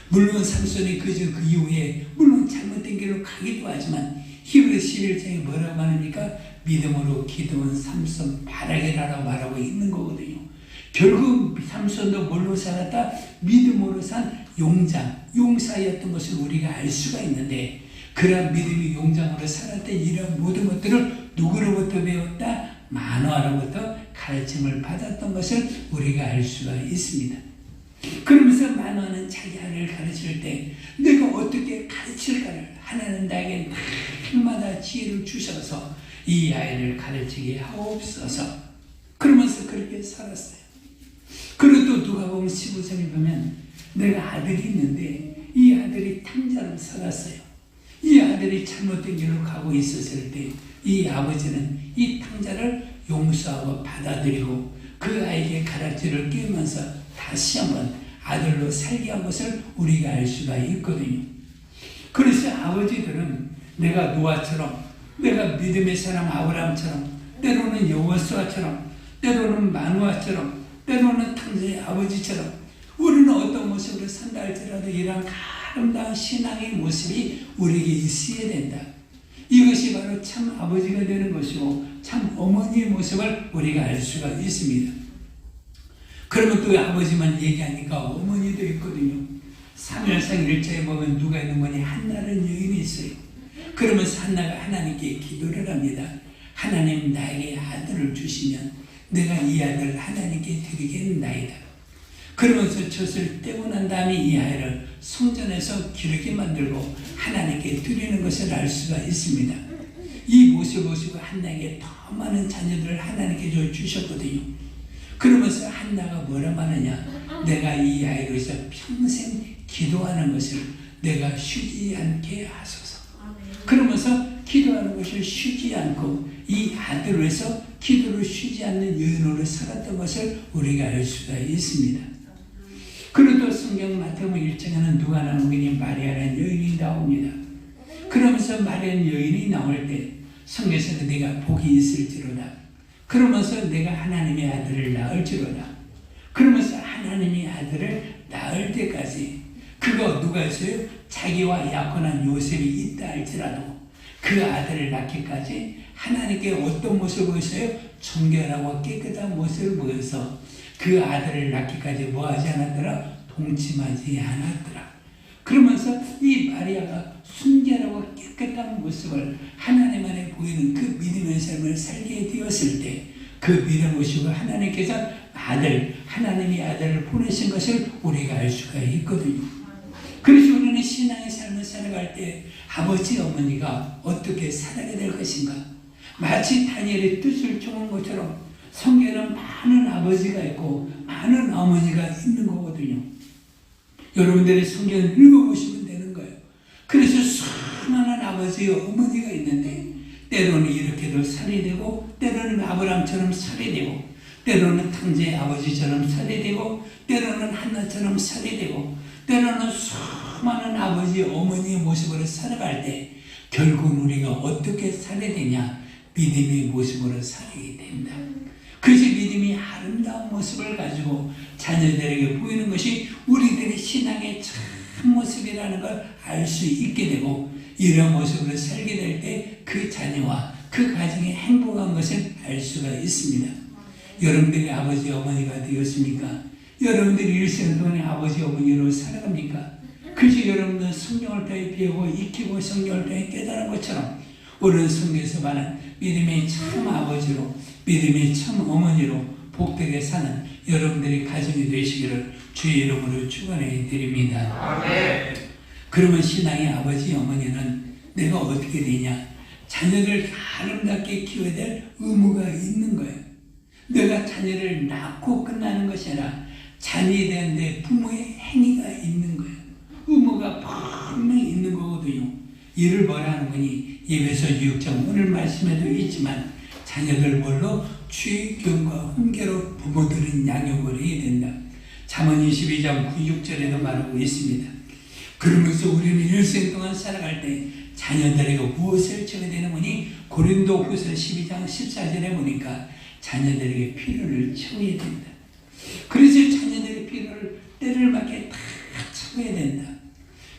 Speaker 1: 물론 삼손이 그 이후에 물론 잘못된 길로 가기도 하지만 히브리서 11장에 뭐라고 말합니까? 믿음으로 기도한 삼손 바라게라라고 말하고 있는 거거든요. 결국 삼손도 뭘로 살았다? 믿음으로 산 용사였던 것을 우리가 알 수가 있는데 그러한 믿음이 용장으로 살았던 이런 모든 것들을 누구로부터 배웠다? 마노아로부터 가르침을 받았던 것을 우리가 알 수가 있습니다. 그러면서 마노아는 자기 아이를 가르칠 때 내가 어떻게 가르칠까를 하나님 나에게 날마다 지혜를 주셔서 이 아이를 가르치게 하옵소서. 그러면서 그렇게 살았어요. 그리고 또 누가복음 15장에 보면 내가 아들이 있는데 이 아들이 탕자로 살았어요. 이 아들이 잘못된 길로 가고 있었을 때 이 아버지는 이 탕자를 용서하고 받아들이고 그 아이에게 가락지를 끼우면서 다시 한번 아들로 살게 한 것을 우리가 알 수가 있거든요. 그래서 아버지들은 내가 노아처럼 내가 믿음의 사람 아브라함처럼 때로는 여호수아처럼 때로는 마노아처럼 때로는 탕자의 아버지처럼 우리는 어떤 모습으로 산다 할지라도 이러한 아름다운 신앙의 모습이 우리에게 있어야 된다. 이것이 바로 참 아버지가 되는 것이고 참 어머니의 모습을 우리가 알 수가 있습니다. 그러면 또 아버지만 얘기하니까 어머니도 있거든요. 사무엘상 1장에 보면 누가 있는 거니 한나라는 여인이 있어요. 그러면서 한나가 하나님께 기도를 합니다. 하나님 나에게 아들을 주시면 내가 이 아들을 하나님께 드리겠나이다. 그러면서 젖을 떼고 난 다음에 이 아이를 성전에서 기르게 만들고 하나님께 드리는 것을 알 수가 있습니다. 이 모습을 보시고 한나에게 더 많은 자녀들을 하나님께 주셨거든요. 그러면서 한나가 뭐라 말하냐? 내가 이 아이로 해서 평생 기도하는 것을 내가 쉬지 않게 하소서. 그러면서 기도하는 것을 쉬지 않고 이 아들로 해서 기도를 쉬지 않는 여인으로 살았던 것을 우리가 알 수가 있습니다. 그리고 또 성경 마태복음 1장에는 누가 나오니 마리아라는 여인이 나옵니다. 그러면서 마리아라는 여인이 나올 때 성경에서는 내가 복이 있을지로다. 그러면서 내가 하나님의 아들을 낳을지로다. 그러면서 하나님의 아들을 낳을 때까지 그거 누가 했어요? 자기와 약혼한 요셉이 있다 할지라도 그 아들을 낳기까지 하나님께 어떤 모습을 보였어요? 정결하고 깨끗한 모습을 보여서 그 아들을 낳기까지 뭐하지 않았더라? 동침하지 않았더라. 그러면서 이 마리아가 순결하고 깨끗한 모습을 하나님 안에 보이는 그 믿음의 삶을 살게 되었을 때 그 믿음 모습을 하나님께서 하나님이 아들을 보내신 것을 우리가 알 수가 있거든요. 그래서 우리는 신앙의 삶을 살아갈 때 아버지 어머니가 어떻게 살아야 될 것인가? 마치 다니엘의 뜻을 쫓은 것처럼 성경에는 많은 아버지가 있고 많은 어머니가 있는 거거든요. 여러분들이 성경을 읽어보시면 되는 거예요. 그래서 수많은 아버지 어머니가 있는데 때로는 이렇게도 살이 되고 때로는 아브라함처럼 살이 되고 때로는 탕자의 아버지처럼 살이 되고 때로는 한나처럼 살이 되고 때로는 수많은 아버지 어머니의 모습으로 살아갈 때 결국은 우리가 어떻게 살아야 되냐? 믿음의 모습으로 살아야 된다. 그것이 믿음이 아름다운 모습을 가지고 자녀들에게 보이는 것이 우리들의 신앙의 참 모습이라는 걸 알 수 있게 되고 이런 모습으로 살게 될 때 그 자녀와 그 가정이 행복한 것을 알 수가 있습니다. 여러분들이 아버지 어머니가 되었습니까? 여러분들이 일생 동안에 아버지 어머니로 살아갑니까? 그저 여러분들 성경을 통해 배우고 익히고 성경을 통해 깨달은 것처럼 우리는 성경에서 말하는 믿음의 참 아버지로 믿음의 참 어머니로 복되게 사는 여러분들의 가정이 되시기를 주의 이름으로 축원해 드립니다.
Speaker 3: 아멘.
Speaker 1: 그러면 신앙의 아버지 어머니는 내가 어떻게 되냐? 자녀를 아름답게 키워야 될 의무가 있는 거예요. 내가 자녀를 낳고 끝나는 것이 아니라 자녀에 대한 내 부모의 행위가 있는 거예요. 의무가 분명히 있는 거거든요. 이를 뭐라 하는 거니? 에베소 6장 오늘 말씀에도 있지만 자녀들 뭘로? 주의 교훈과 훈계로 부모들은 양육을 해야 된다. 잠언 22장 9, 6절에도 말하고 있습니다. 그러면서 우리는 일생 동안 살아갈 때 자녀들에게 무엇을 줘야 되는 거니? 고린도 후서 12장 14절에 보니까 자녀들에게 필요를 채워야 된다. 그래서 자녀들의 필요를 때를 맞게 다 채워야 된다.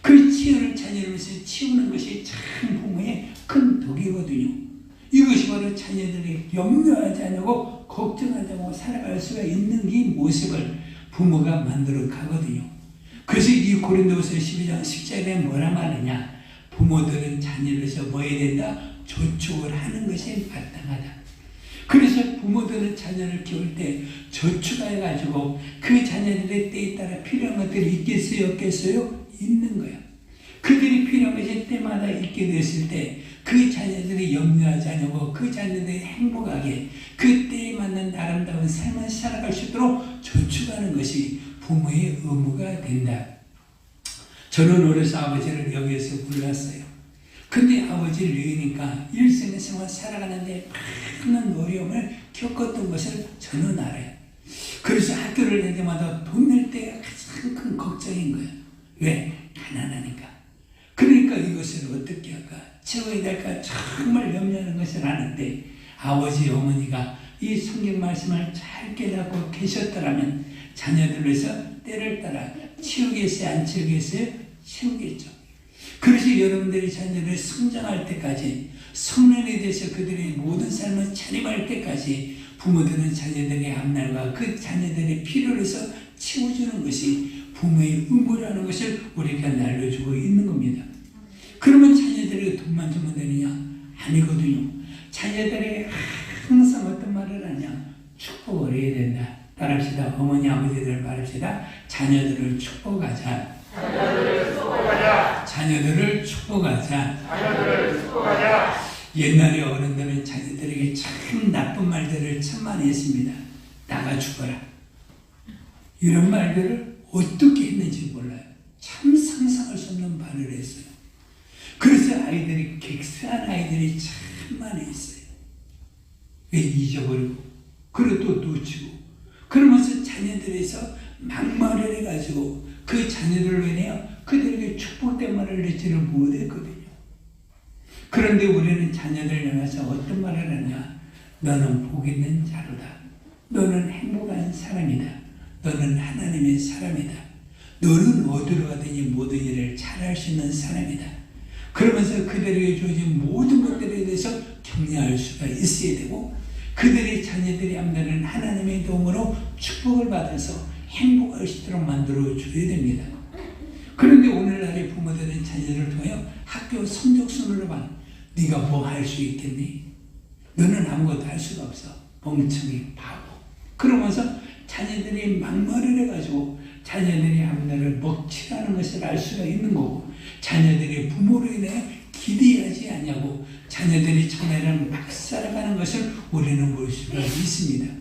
Speaker 1: 그 치유를 자녀로서 치우는 것이 참 부모의 큰 덕이거든요. 이것이 바로 자녀들이 염려하지 않고 걱정하지 않고 살아갈 수가 있는 이 모습을 부모가 만들어 가거든요. 그래서 이 고린도후서 12장 10절에 뭐라 말하냐? 부모들은 자녀로서 뭐 해야 된다? 저축을 하는 것이 마땅하다. 그래서 부모들은 자녀를 키울 때 저축해가지고 그 자녀들의 때에 따라 필요한 것들이 있겠어요? 없겠어요? 있는 거야. 그들이 필요한 것이 때마다 있게 됐을 때 그 자녀들이 염려하지 않고 그 자녀들이 행복하게 그 때에 맞는 아름다운 삶을 살아갈 수 있도록 저축하는 것이 부모의 의무가 된다. 저는 어려서 아버지를 여기에서 몰랐어요. 근데 아버지를 외우니까 일생의 생활 살아가는데 많은 어려움을 겪었던 것을 저는 알아요. 그래서 학교를 낼 때마다 돈 낼 때가 가장 큰 걱정인 거예요. 왜? 가난하니까. 그러니까 이것을 어떻게 할까? 채워야 될까? 정말 염려하는 것을 아는데 아버지, 어머니가 이 성경 말씀을 잘 깨닫고 계셨더라면 자녀들에서 때를 따라 치우겠어요? 안 치우겠어요? 치우겠죠. 그래서 여러분들이 자녀를 성장할 때까지 성년에 대해서 그들의 모든 삶을 차림할 때까지 부모들은 자녀들의 앞날과 그 자녀들의 필요를 해서 치워주는 것이 부모의 의무라는 것을 우리가 날려주고 있는 겁니다. 그러면 자녀들에게 돈만 주면 되느냐? 아니거든요. 자녀들에게 항상 어떤 말을 하냐? 축복을 해야 된다. 따라합시다. 어머니 아버지들 말합시다. 자녀들을 축복하자.
Speaker 3: 자녀들을 축복하자.
Speaker 1: 자녀들을 축복하자.
Speaker 3: 자녀들을 축복하자.
Speaker 1: 옛날에 어른들은 자녀들에게 참 나쁜 말들을 참 많이 했습니다. 나가 죽어라. 이런 말들을 어떻게 했는지 몰라요. 참 상상할 수 없는 말을 했어요. 그래서 아이들이 객사한 아이들이 참 많이 있어요. 왜 잊어버리고 그리고 또 놓치고 그러면서 자녀들에서 막말을 해가지고 그 자녀들로 인해 그들에게 축복된 말을 듣지를 못했거든요. 그런데 우리는 자녀들 향해서 어떤 말을 하냐? 너는 복 있는 자로다. 너는 행복한 사람이다. 너는 하나님의 사람이다. 너는 어디로 가든지 모든 일을 잘할 수 있는 사람이다. 그러면서 그들에게 주어진 모든 것들에 대해서 격려할 수가 있어야 되고 그들의 자녀들이 앞날은 하나님의 도움으로 축복을 받아서 행복할 수 있도록 만들어줘야 됩니다. 그런데 오늘날의 부모들은 자녀를 통하여 학교 성적 순으로만 네가 뭐 할 수 있겠니? 너는 아무것도 할 수가 없어. 멍청이 바보. 그러면서 자녀들이 막말을 해가지고 자녀들이 앞날을 먹칠하는 것을 알 수가 있는 거고 자녀들이 부모로 인해 기대하지 않냐고 자녀들이 장래를 막 살아가는 것을 우리는 볼 수가 있습니다.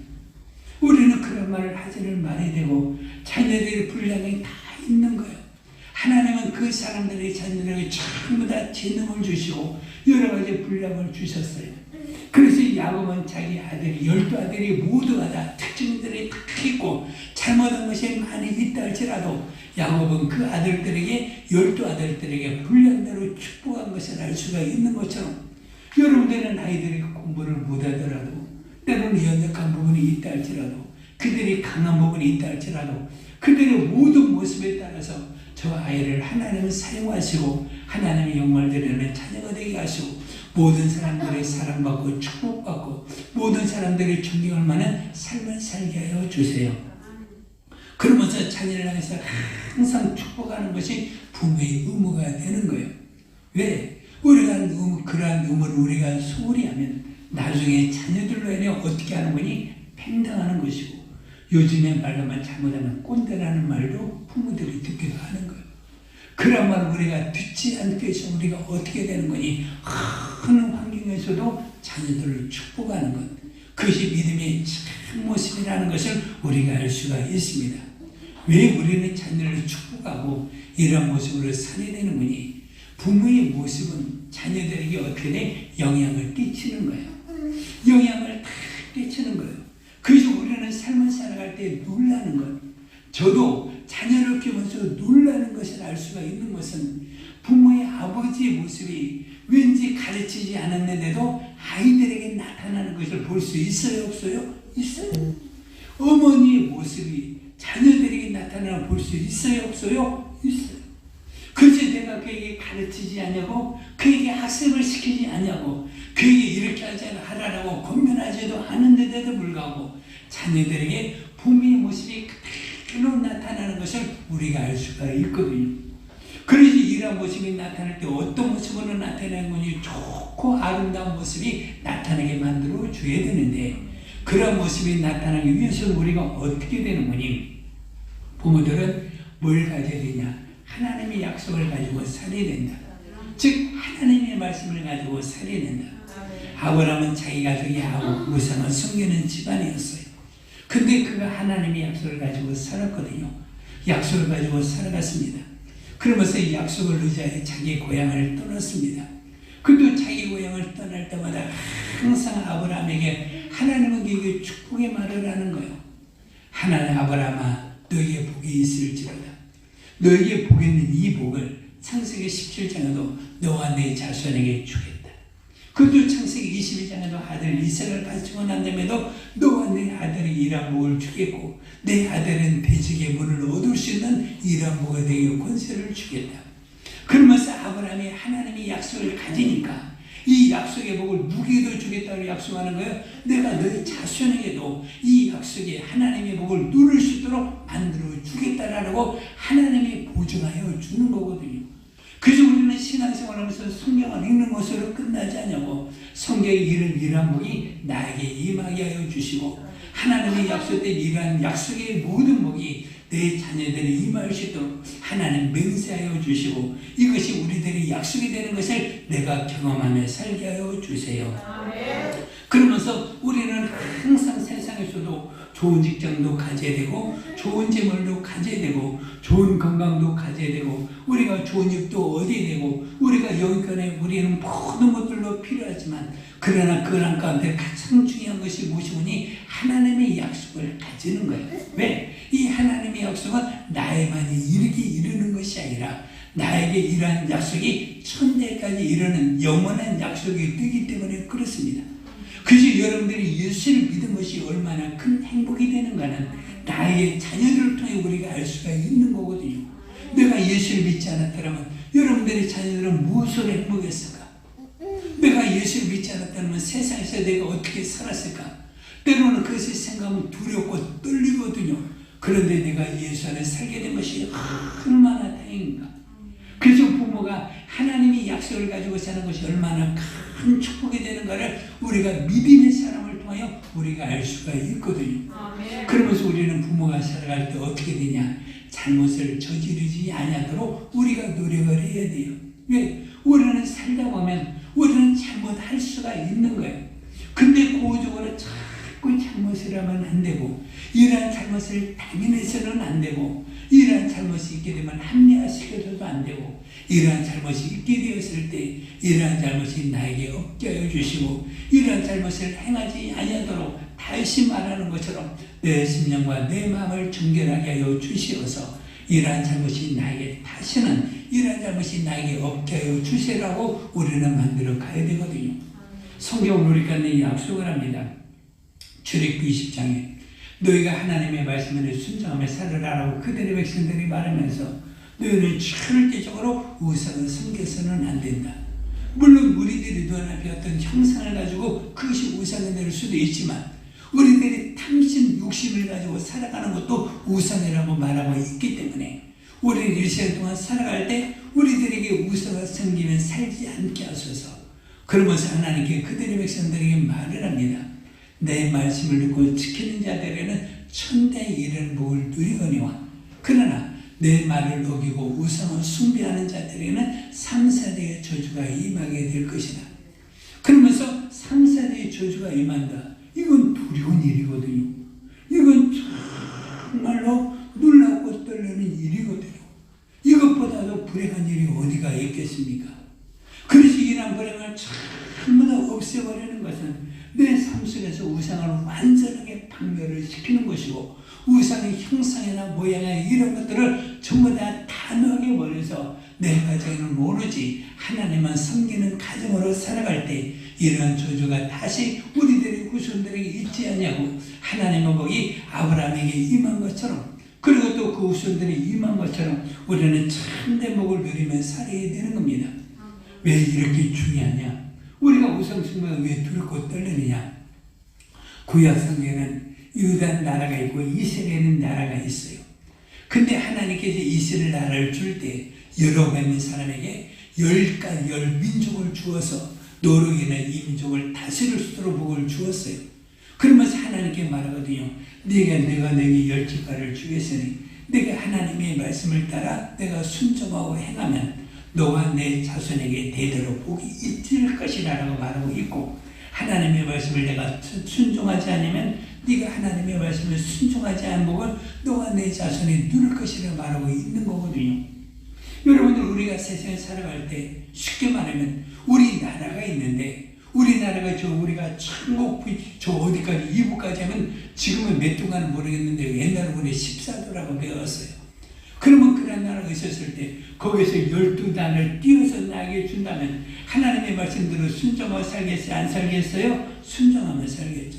Speaker 1: 우리는 그런 말을 하지를 말아야 되고 자녀들의 분량이 다 있는 거예요. 하나님은 그 사람들의 자녀들에게 전부 다 재능을 주시고 여러 가지 분량을 주셨어요. 그래서 야곱은 자기 아들이 12아들이 모두가 다 특징들이 다 있고 잘못한 것이 많이 있다 할지라도 야곱은 그 아들들에게 12아들들에게 분량대로 축복한 것을 알 수가 있는 것처럼 여러분들은 아이들이 공부를 못하더라도 때로는 연약한 부분이 있다 할지라도 그들이 강한 부분이 있다 할지라도 그들의 모든 모습에 따라서 저 아이를 하나님은 사용하시고 하나님의 영광을 드리는 자녀가 되게 하시고 모든 사람들의 사랑받고 축복받고 모든 사람들의 존경할 만한 삶을 살게 하여 주세요. 그러면서 자녀를 향해서 항상 축복하는 것이 부모의 의무가 되는 거예요. 왜? 우리가 그러한 의무를 우리가 소홀히 하면 나중에 자녀들로 인해 어떻게 하는 거니? 팽당하는 것이고, 요즘에 말로만 잘못하면 꼰대라는 말도 부모들이 듣기도 하는 거예요. 그런 말을 우리가 듣지 않게 해서 우리가 어떻게 되는 거니? 큰 환경에서도 자녀들을 축복하는 것, 그것이 믿음의 참 모습이라는 것을 우리가 알 수가 있습니다. 왜 우리는 자녀를 축복하고 이런 모습으로 살아야 되는 거니? 부모의 모습은 자녀들에게 어떻게 돼? 영향을 끼치는 거예요. 영향을 다 끼치는 거예요. 그래서 우리는 삶을 살아갈 때 놀라는 것, 저도 자녀를 키우면서 놀라는 것을 알 수가 있는 것은 부모의 아버지의 모습이 왠지 가르치지 않았는데도 아이들에게 나타나는 것을 볼 수 있어요? 없어요? 있어요. 어머니의 모습이 자녀들에게 나타나는 볼 수 있어요? 없어요? 있어요. 그래서 내가 그에게 가르치지 않냐고, 그에게 학습을 시키지 않냐고, 그에게 이렇게 하라고 권면하지도 않은데도 불구하고 자녀들에게 부모의 모습이 그대로 나타나는 것을 우리가 알 수가 있거든요. 그래서 이런 모습이 나타날 때 어떤 모습으로 나타나는 거니? 좋고 아름다운 모습이 나타나게 만들어 줘야 되는데, 그런 모습이 나타나기 위해서는 우리가 어떻게 되는 거니? 부모들은 뭘 가져야 되냐? 하나님의 약속을 가지고 살아야 된다. 즉 하나님의 말씀을 가지고 살아야 된다. 아브라함은 자기 가족이 아우 우상을 섬기는 집안이었어요. 근데 그가 하나님의 약속을 가지고 살았거든요. 약속을 가지고 살아갔습니다. 그러면서 이 약속을 의지하여 자기 고향을 떠났습니다. 그도 자기 고향을 떠날 때마다 항상 아브라함에게 하나님은 그에게 축복의 말을 하는 거예요. 하나님, 아브라함아, 너에게 복이 있을지로다. 너에게 복이 있는 이 복을 창세기 17장에도 너와 내 자손에게 주겠다. 그도 창세기 22장에도 아들 이삭을 가지고 난 다음에도 너와 내 아들이 이러한 복을 주겠고, 내 아들은 대적의 문을 얻을 수 있는 이러한 복에 대해 권세를 주겠다. 그러면서 아브라함이 하나님의 약속을 가지니까 이 약속의 복을 누구에도 주겠다고 약속하는 거예요. 내가 너희 자손에게도 이 약속의 하나님의 복을 누릴 수 있도록 만들어 주겠다라고 하나님이 보증하여 주는 거거든요. 그래서 우리는 신앙생활하면서 성경을 읽는 것으로 끝나지 않냐고, 성경에 이런 복이 나에게 임하게 하여 주시고, 하나님의 약속된 이러한 약속의 모든 복이 내 자녀들이 임할 수 있도록 하나님 맹세하여 주시고, 이것이 우리들이 약속이 되는 것을 내가 경험하며 살게 하여 주세요. 그러면서 우리는 항상 세상에서도 좋은 직장도 가져야 되고, 좋은 재물도 가져야 되고, 좋은 건강도 가져야 되고, 우리가 좋은 집도 얻어야 되고, 우리가 여기까지 우리는 모든 것들도 필요하지만, 그러나 그런 가운데 가장 중요한 것이 무엇이오니? 하나님의 약속을 가지는 거예요. 왜? 이 하나님의 약속은 나에만이 이르는 것이 아니라 나에게 이러한 약속이 천대까지 이르는 영원한 약속이 되기 때문에 그렇습니다. 그래서 여러분들이 예수를 믿은 것이 얼마나 큰 행복이 되는가는 나의 자녀들을 통해 우리가 알 수가 있는 거거든요. 내가 예수를 믿지 않았더라면 여러분들의 자녀들은 무엇으로 행복했을까? 내가 예수를 믿지 않았다면 세상에서 내가 어떻게 살았을까? 때로는 그것을 생각하면 두렵고 떨리거든요. 그런데 내가 예수 안에 살게 된 것이 얼마나 다행인가. 그래서 부모가 하나님의 약속을 가지고 사는 것이 얼마나 큰 축복이 되는가를 우리가 믿음의 사람을 통하여 우리가 알 수가 있거든요. 그러면서 우리는 부모가 살아갈 때 어떻게 되냐? 잘못을 저지르지 아니하도록 우리가 노력을 해야 돼요. 왜? 우리는 살다 보면 우리는 잘못할 수가 있는 거예요. 근데 고적으로 자꾸 잘못을 하면 안 되고, 이러한 잘못을 당연해서는 안 되고, 이러한 잘못이 있게 되면 합리화시켜서도 안 되고, 이러한 잘못이 있게 되었을 때 이러한 잘못이 나에게 없게 하여 주시고, 이러한 잘못을 행하지 아니하도록 다시 말하는 것처럼 내 심령과 내 마음을 정결하게 하여 주시어서 이러한 잘못이 나에게 다시는 이러한 잘못이 나에게 없게 하여 주시라고 우리는 만들어 가야 되거든요. 성경은 우리가 내 약속을 합니다. 출애굽기 20장에 너희가 하나님의 말씀에 순종하며 살으라라고 그들의 백성들이 말하면서 너희는 절대적으로 우상을 섬겨서는 안 된다. 물론 우리들이 눈앞에 어떤 형상을 가지고 그것이 우상이 될 수도 있지만 우리들이 탐심, 욕심을 가지고 살아가는 것도 우상이라고 말하고 있기 때문에 우리는 일생 동안 살아갈 때 우리들에게 우상을 섬기면 살지 않게 하소서. 그러면서 하나님께 그들의 백성들에게 말을 합니다. 내 말씀을 듣고 지키는 자들에게는 천대에 이르는 복을 누리거니와 그러나 내 말을 어기고 우상을 숭배하는 자들에게는 3세대의 저주가 임하게 될 것이다. 그러면서 3세대의 저주가 임한다. 이건 두려운 일이거든요. 이건 정말로 놀랍고 떨리는 일이거든요. 이것보다도 불행한 일이 어디가 있겠습니까? 그래서 이런 불행을 전부 다 없애버리는 것은 내 삶 속에서 우상을 완전하게 박멸을 시키는 것이고 우상의 형상이나 모양이나 이런 것들을 전부 다 단호하게 버려서 내 가정에는 오로지 하나님만 섬기는 가정으로 살아갈 때 이런 저주가 다시 우리들의 후손들에게 있지 않냐고 하나님의 복이 아브라함에게 임한 것처럼 그리고 또 그 후손들이 임한 것처럼 우리는 참된 복을 누리며 살아야 되는 겁니다. 왜 이렇게 중요하냐? 우리가 우상 숭배가 왜 두렵고 떨리느냐? 구약 성경에는 유다 나라가 있고 이스라엘은 나라가 있어요. 근데 하나님께서 이스라엘 나라를 줄 때 여러가지 사람에게 열 민족을 주어서 노력이나 이 민족을 다스릴 수 있도록 복을 주었어요. 그러면서 하나님께 말하거든요. 내가 너에게 10지파를 주겠으니 내가 하나님의 말씀을 따라 내가 순종하고 행하면 너와 내 자손에게 대대로 복이 있을 것이라고 말하고 있고 하나님의 말씀을 내가 순종하지 않으면 네가 하나님의 말씀을 순종하지 않은 복을 너와 내 자손이 누릴 것이라고 말하고 있는 거거든요. 여러분들 우리가 세상에 살아갈 때 쉽게 말하면 우리나라가 있는데 우리나라가 우리가 천국 저 어디까지 이북까지 하면 지금은 몇 도가는 모르겠는데 옛날에 우리 14도라고 배웠어요. 그러면 그런 나라가 있었을 때 거기서 12단을 띄워서 나에게 준다면 하나님의 말씀대로 순종하고 살겠어요? 안 살겠어요? 순종하면 살겠죠.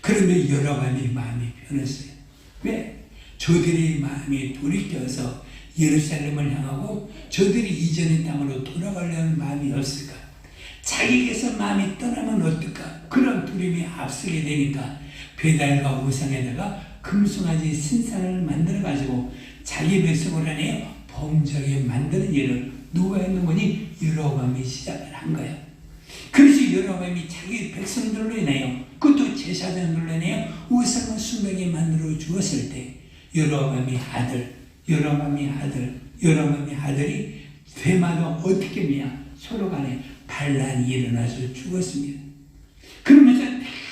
Speaker 1: 그러면 여러가지 마음이 변했어요. 왜? 저들의 마음이 돌이켜서 예루살렘을 향하고 저들이 이전의 땅으로 돌아가려는 마음이 없을까? 자기에게서 마음이 떠나면 어떨까? 그런 두려움이 앞서게 되니까 배달과 우상에다가 금송아지 신상을 만들어가지고 자기 백성을 하여 범죄하게 만드는 일을 누가 했는 거니? 여로보암이 시작을 한 거야. 그래서 여로보암이 자기 백성들로 인하여 그것도 제사장들로 인하여 우상을 숭배하게 만들어 주었을 때 여로보암의 아들이 되마다 어떻게 했냐? 서로 간에 반란이 일어나서 죽었습니다. 그러면서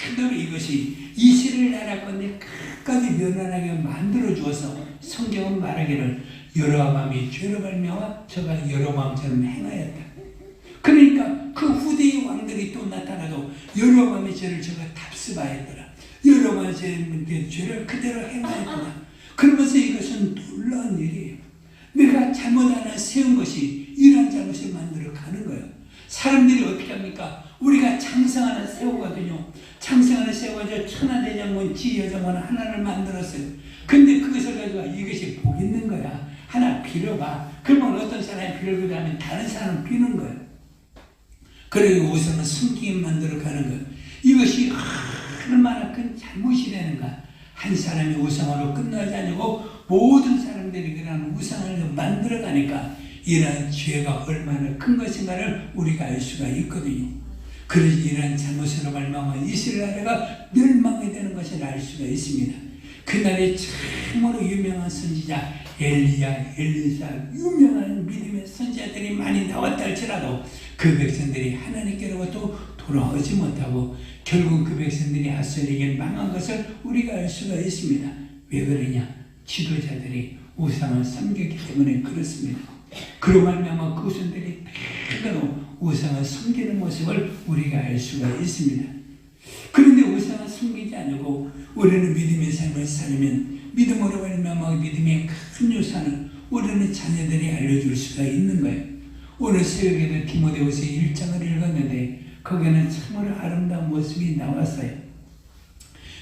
Speaker 1: 그대로 이것이 이스라엘 나라 건데 끝까지 면안하게 만들어 주어서 성경은 말하기를 여로보암이 죄로 말미암아 저가 여로보암처럼 행하였다. 그러니까 그 후대의 왕들이 또 나타나도 여로보암의 죄를 저가 답습하였더라. 여로보암의 죄를 그대로 행하였더라. 그러면서 이것은 놀라운 일이에요. 내가 잘못 하나 세운 것이 이런 잘못을 만들어 가는 거예요. 사람들이 어떻게 합니까? 우리가 장상 하나 세우거든요. 장상 하나 세워가지고 천하대장군, 지여정원 하나를 만들었어요. 근데 그것을 가지고 이것이 복 있는 거야. 하나 빌어봐. 그러면 어떤 사람이 빌어보다 하면 다른 사람은 비는 거예요. 그리고 우선은 숨기게 만들어 가는 거예요. 이것이 얼마나 큰 잘못이라는가. 한 사람이 우상으로 끝나지 않고 모든 사람들이 그런 우상을 만들어 가니까 이러한 죄가 얼마나 큰 것인가를 우리가 알 수가 있거든요. 그래서 이러한 잘못으로 말미암아 이스라엘 나라가 멸망이 되는 것을 알 수가 있습니다. 그날에 참으로 유명한 선지자 엘리야, 엘리사 유명한 믿음의 선지자들이 많이 나왔다 할지라도 그 백성들이 하나님께로부터 돌아오지 못하고 결국 그 백성들이 아수르에게 망한 것을 우리가 알 수가 있습니다. 왜 그러냐? 지도자들이 우상을 섬겼기 때문에 그렇습니다. 그로 말미암아 그 후손들이 대대로 우상을 섬기는 모습을 우리가 알 수가 있습니다. 그런데 우상을 섬기지 않고 우리는 믿음의 삶을 살면 믿음으로 말미암아 믿음의 큰 유산을 우리는 자녀들이 알려줄 수가 있는 거예요. 오늘 새벽에도 디모데후서 1장을 읽었는데 거기에는 참으로 아름다운 모습이 나왔어요.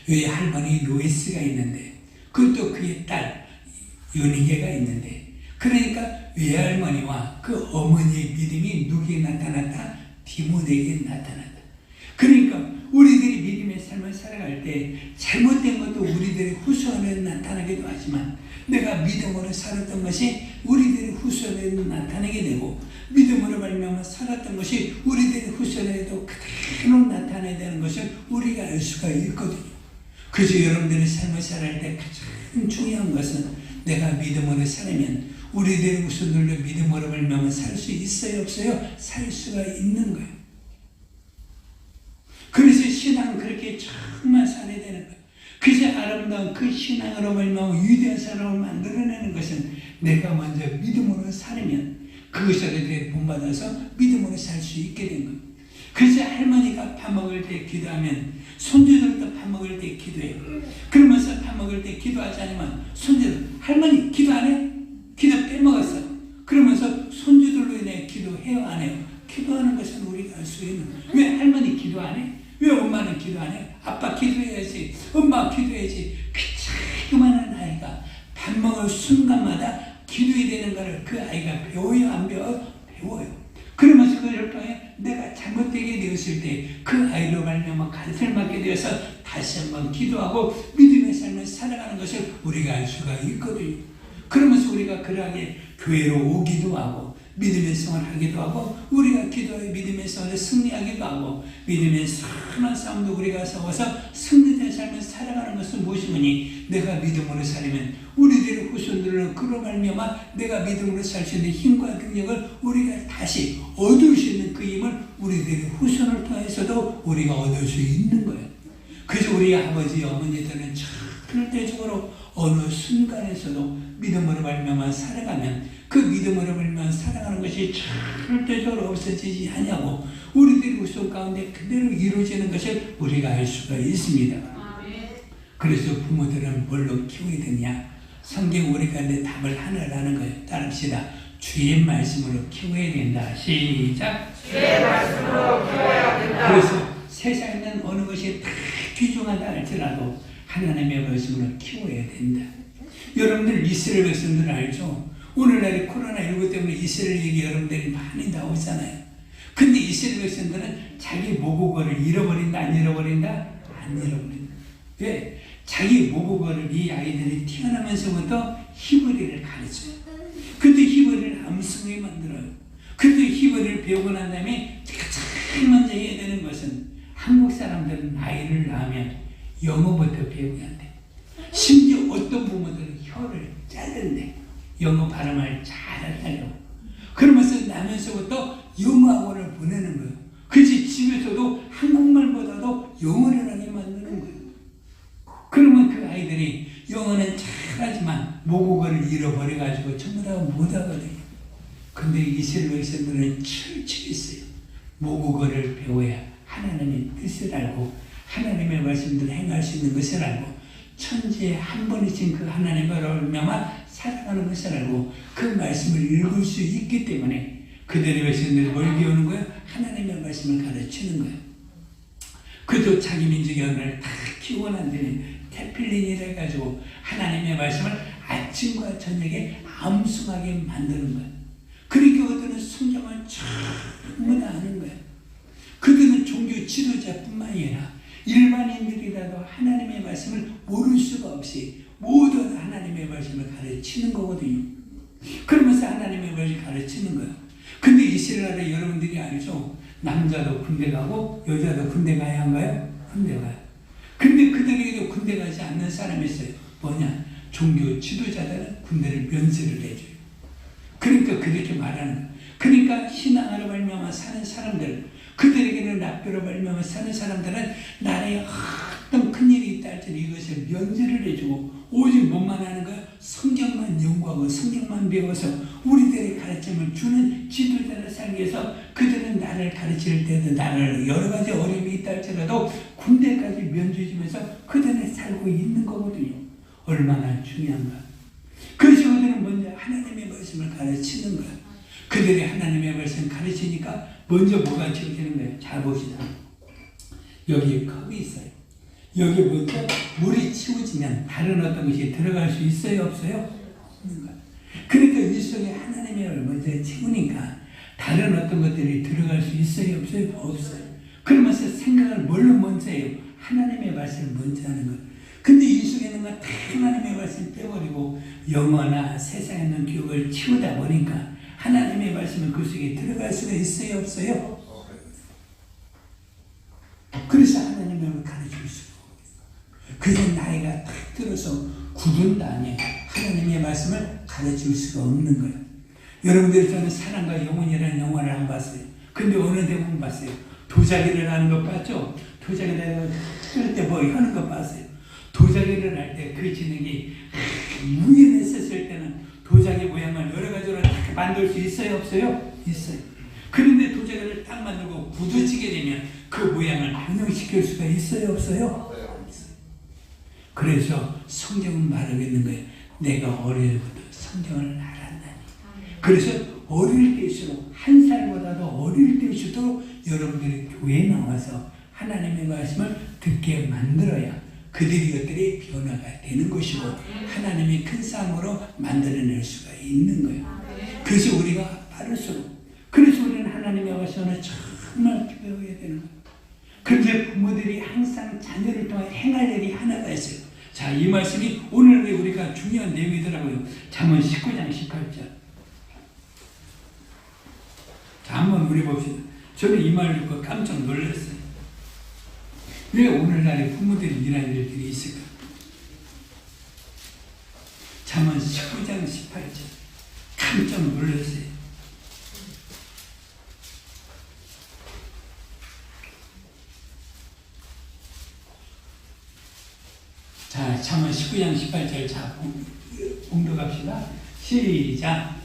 Speaker 1: 왜 할머니 로이스가 있는데 그것도 그의 딸 요니게가 있는데 그러니까 외할머니와 그 어머니의 믿음이 누구에게 나타났다? 디모데에게 나타났다. 그러니까 우리들이 믿음의 삶을 살아갈 때 잘못된 것도 우리들의 후수 안에 나타나기도 하지만 내가 믿음으로 살았던 것이 우리들의 후수 안에 나타나게 되고 믿음으로 말미암아 살았던 것이 우리들의 후수 안에도 그대로 나타나야 되는 것을 우리가 알 수가 있거든요. 그래서 여러분들의 삶을 살아갈 때 가장 중요한 것은 내가 믿음으로 살면 우리들의 후손들도 믿음으로 말미암아 살 수 있어요 없어요? 살 수가 있는 거예요. 그래서 신앙은 그렇게 정말 살아야 되는 거예요. 그래서 아름다운 그 신앙으로 말미암아 위대한 사람을 만들어내는 것은 내가 먼저 믿음으로 살면 그것에 대해 본받아서 믿음으로 살 수 있게 된 거예요. 그래서 할머니가 밥 먹을 때 기도하면 손주들도 밥 먹을 때 기도해요. 그러면서 밥 먹을 때 기도하지 않으면 손주들 할머니 기도 안 해? 기도 빼먹었어. 그러면서 손주들로 인해 기도해요 안 해요? 기도하는 것은 우리가 알 수 있는 거예요. 왜 할머니 기도 안 해? 왜 엄마는 기도 안 해? 아빠 기도해야지. 엄마 기도해야지. 그 자그마한 아이가 밥 먹을 순간마다 기도해야 되는 것을 그 아이가 배워요 안 배워요? 배워요. 그러면서 그걸 통해 내가 잘못되게 되었을 때 그 아이로 말미암아 가르침을 받게 되어서 다시 한번 기도하고 믿음의 삶을 살아가는 것을 우리가 알 수가 있거든요. 그러면서 우리가 그러하게 교회로 오기도 하고 믿음의 생활을 하기도 하고 우리가 기도하여 믿음의 생활을 승리하기도 하고 믿음의 선한 싸움도 우리가 싸워서 승리된 삶을 살아가는 것은 무엇이니 내가 믿음으로 살면 우리들의 후손들은 그로 말미암아 내가 믿음으로 살 수 있는 힘과 능력을 우리가 다시 얻을 수 있는 그 힘을 우리들의 후손을 통해서도 우리가 얻을 수 있는 거예요. 그래서 우리 아버지 어머니들은 절대적으로 어느 순간에서도 믿음으로 말미암아 살아가면 그 믿음으로 말미암아 살아가는 것이 절대적으로 없어지지 않냐고 우리들의 후손 가운데 그대로 이루어지는 것을 우리가 알 수가 있습니다. 그래서 부모들은 뭘로 키워야 되냐? 성경 우리 가운데 답을 하나라는 거예요. 따릅시다. 주의 말씀으로 키워야 된다. 시작.
Speaker 3: 주의 말씀으로 키워야 된다.
Speaker 1: 그래서 세상에는 어느 것이 다 귀중하다 할지라도 하나님의 말씀으로 키워야 된다. 여러분들 이스라엘 백성들 알죠? 오늘날의 코로나19 때문에 이스라엘 얘기 여러분들이 많이 나오잖아요. 근데 이스라엘 백성들은 자기 모국어를 잃어버린다 안 잃어버린다? 안 잃어버린다. 왜? 자기 모국어를 이 아이들이 태어나면서부터 히브리를 가르쳐요. 근데 히브리를 암송하게 만들어요. 근데 히브리를 배우고 난 다음에 가장 먼저 해야 되는 것은 한국 사람들은 아이를 낳으면 영어부터 배우게 한대. 심지어 어떤 부모들은 혀를 자른대. 영어 발음을 잘 하려고. 그러면서 나면서부터 영어 학원을 보내는 거예요. 그래서 집에서도 한국말보다도 영어를 하게 만드는 거예요. 그러면 그 아이들이 영어는 잘하지만 모국어를 잃어버려가지고 전부 다 못하거든요. 근데 이스라엘 백성들은 철저히 있어요. 모국어를 배워야 하나님의 뜻을 알고 하나님의 말씀들을 행할 수 있는 것을 알고 천지에 한 번이신 그 하나님을 말미암아 살아가는 것을 알고 그 말씀을 읽을 수 있기 때문에 그들의 백성들이 뭘 배우는 거예요? 하나님의 말씀을 가르치는 거예요. 그도 자기 민족의 언어를 다 키우고 난 뒤에 테필린이라 해가지고 하나님의 말씀을 아침과 저녁에 암송하게 만드는 거예요. 그러니까 그들은 성경을 전부 다 아는 거예요. 그들은 종교 지도자뿐만 아니라 일반인들이라도 하나님의 말씀을 모를 수가 없이 모두 하나님의 말씀을 가르치는 거거든요. 그러면서 하나님의 말씀을 가르치는 거예요. 근데 이스라엘에 여러분들이 알죠? 남자도 군대 가고 여자도 군대 가야 한가요? 군대 가요. 근데 그들에게도 군대 가지 않는 사람이 있어요. 뭐냐? 종교 지도자들은 군대를 면제를 해줘요. 그러니까 그렇게 말하는 거예요. 그러니까 신앙으로 말미암아 사는 사람들, 그들에게는 납교로 말미암아 사는 사람들은 나라에 어떤 큰일이 있다 할지라도 이것을 면제를 해주고 오직 뭐만 하는 거야? 성경만 연구하고 성경만 배워서 우리들의 가르침을 주는 지도자를 살기 위해서 그들은 나를 가르칠 때도 나를 여러 가지 어려움이 있다 할지라도 군대까지 면제해 주면서 그들은 살고 있는 거거든요. 얼마나 중요한가. 그래서 그들은 먼저 하나님의 말씀을 가르치는 거야. 그들이 하나님의 말씀 가르치니까 먼저 뭐가 지어지는 거예요? 잘 봅시다. 여기 컵이 있어요. 여기 먼저 물이 치워지면 다른 어떤 것이 들어갈 수 있어요? 없어요? 없는 거예요. 그러니까 이 속에 하나님의 말을 먼저 치우니까 다른 어떤 것들이 들어갈 수 있어요? 없어요? 없어요. 그러면서 생각을 뭘로 먼저 해요? 하나님의 말씀을 먼저 하는 거예요. 근데 이 속에 있는 건 다 하나님의 말씀을 빼버리고 영어나 세상에 있는 교육을 치우다 보니까 하나님의 말씀은 그 속에 들어갈 수가 있어요, 없어요? 그래서 하나님의 말씀을 가르칠 수가 없어요. 그래서 나이가 딱 들어서 구분도 아니에요. 하나님의 말씀을 가르칠 수가 없는 거예요. 여러분들이 저는 사랑과 영혼이라는 영화를 안 봤어요. 근데 어느 대본 봤어요? 도자기를 하는 거 봤죠? 도자기를 할 때 뭐 하는 거 봤어요? 도자기를 할 때 그 진흙이 우연했었을 때는 도자기 모양을 여러 가지로 다 만들 수 있어요, 없어요? 있어요. 그런데 도자기를 딱 만들고 굳어지게 되면 그 모양을 변형시킬 수가 있어요, 없어요? 없어요. 그래서 성경은 말하고 있는 거예요. 내가 어릴 때부터 성경을 알았나니. 그래서 어릴 때일수록 한 살보다도 어릴 때일수록 여러분들이 교회에 나와서 하나님의 말씀을 듣게 만들어야 그들이 변화가 되는 것이고 하나님의 큰 삶으로 만들어낼 수가 있는 거예요. 그래서 우리가 빠를수록 그래서 우리는 하나님의 말씀을 정말 배워야 되는 거예요. 그런데 부모들이 항상 자녀를 통해 행할 일이 하나가 있어요. 자, 이 말씀이 오늘 우리가 중요한 내용이더라고요. 잠언 19장 18절. 자, 한번 우리 봅시다. 저는 이 말을 듣고 깜짝 놀랐어요. 왜 오늘날에 부모들이 이런 일들이 있을까? 잠언 19장 18절. 깜짝 놀랐어요. 자, 잠언 19장 18절. 자, 봉독합시다. 시작.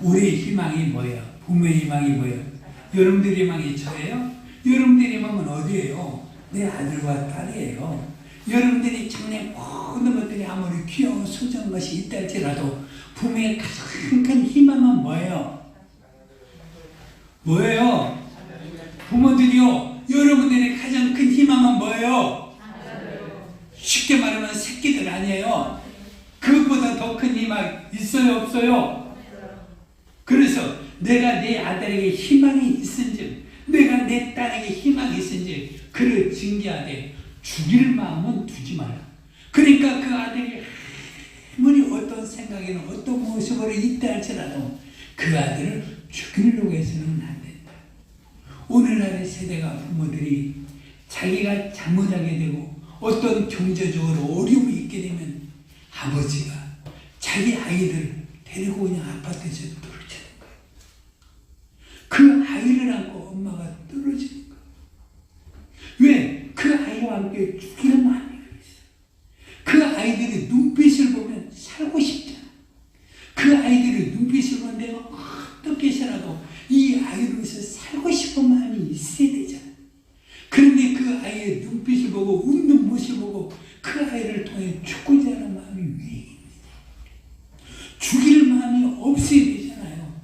Speaker 1: 우리의 희망이 뭐예요? 부모의 희망이 뭐예요? 여러분들의 희망이 저예요? 여러분들의 희망은 어디예요? 내 아들과 딸이에요. 여러분들이 장래 모든 것들이 아무리 귀여워 소중한 것이 있다 할지라도 부모의 가장 큰 희망은 뭐예요? 뭐예요? 부모들이요, 여러분들의 가장 큰 희망은 뭐예요? 쉽게 말하면 새끼들 아니에요. 그것보다 더 큰 희망 있어요, 없어요? 그래서 내가 내 아들에게 희망이 있은지, 내가 내 딸에게 희망이 있은지 그를 징계하되 죽일 마음은 두지 마라. 그러니까 그 아들이 아무리 어떤 생각이나 어떤 모습으로 있다 할지라도 그 아들을 죽이려고 해서는 안 된다. 오늘날의 세대가 부모들이 자기가 잘못하게 되고 어떤 경제적으로 어려움이 있게 되면 아버지가 자기 아이들을 데리고 그냥 아파트에서 떨어지는 거예요. 그 아이를 안고 엄마가 떨어지는 거예요. 왜? 그 아이와 함께 죽이는 마음이 있어요. 그 아이들의 눈빛을 보면 살고 싶잖아. 그 아이들의 눈빛을 보면 내가 어떻게 해서라도 이 아이로서 살고 싶은 마음이 있어야 되잖아. 그런데 그 아이의 눈빛을 보고 웃는 모습을 보고 그 아이를 통해 죽고자 하는 마음이 왜 있느냐. 죽일 마음이 없어야 되잖아요.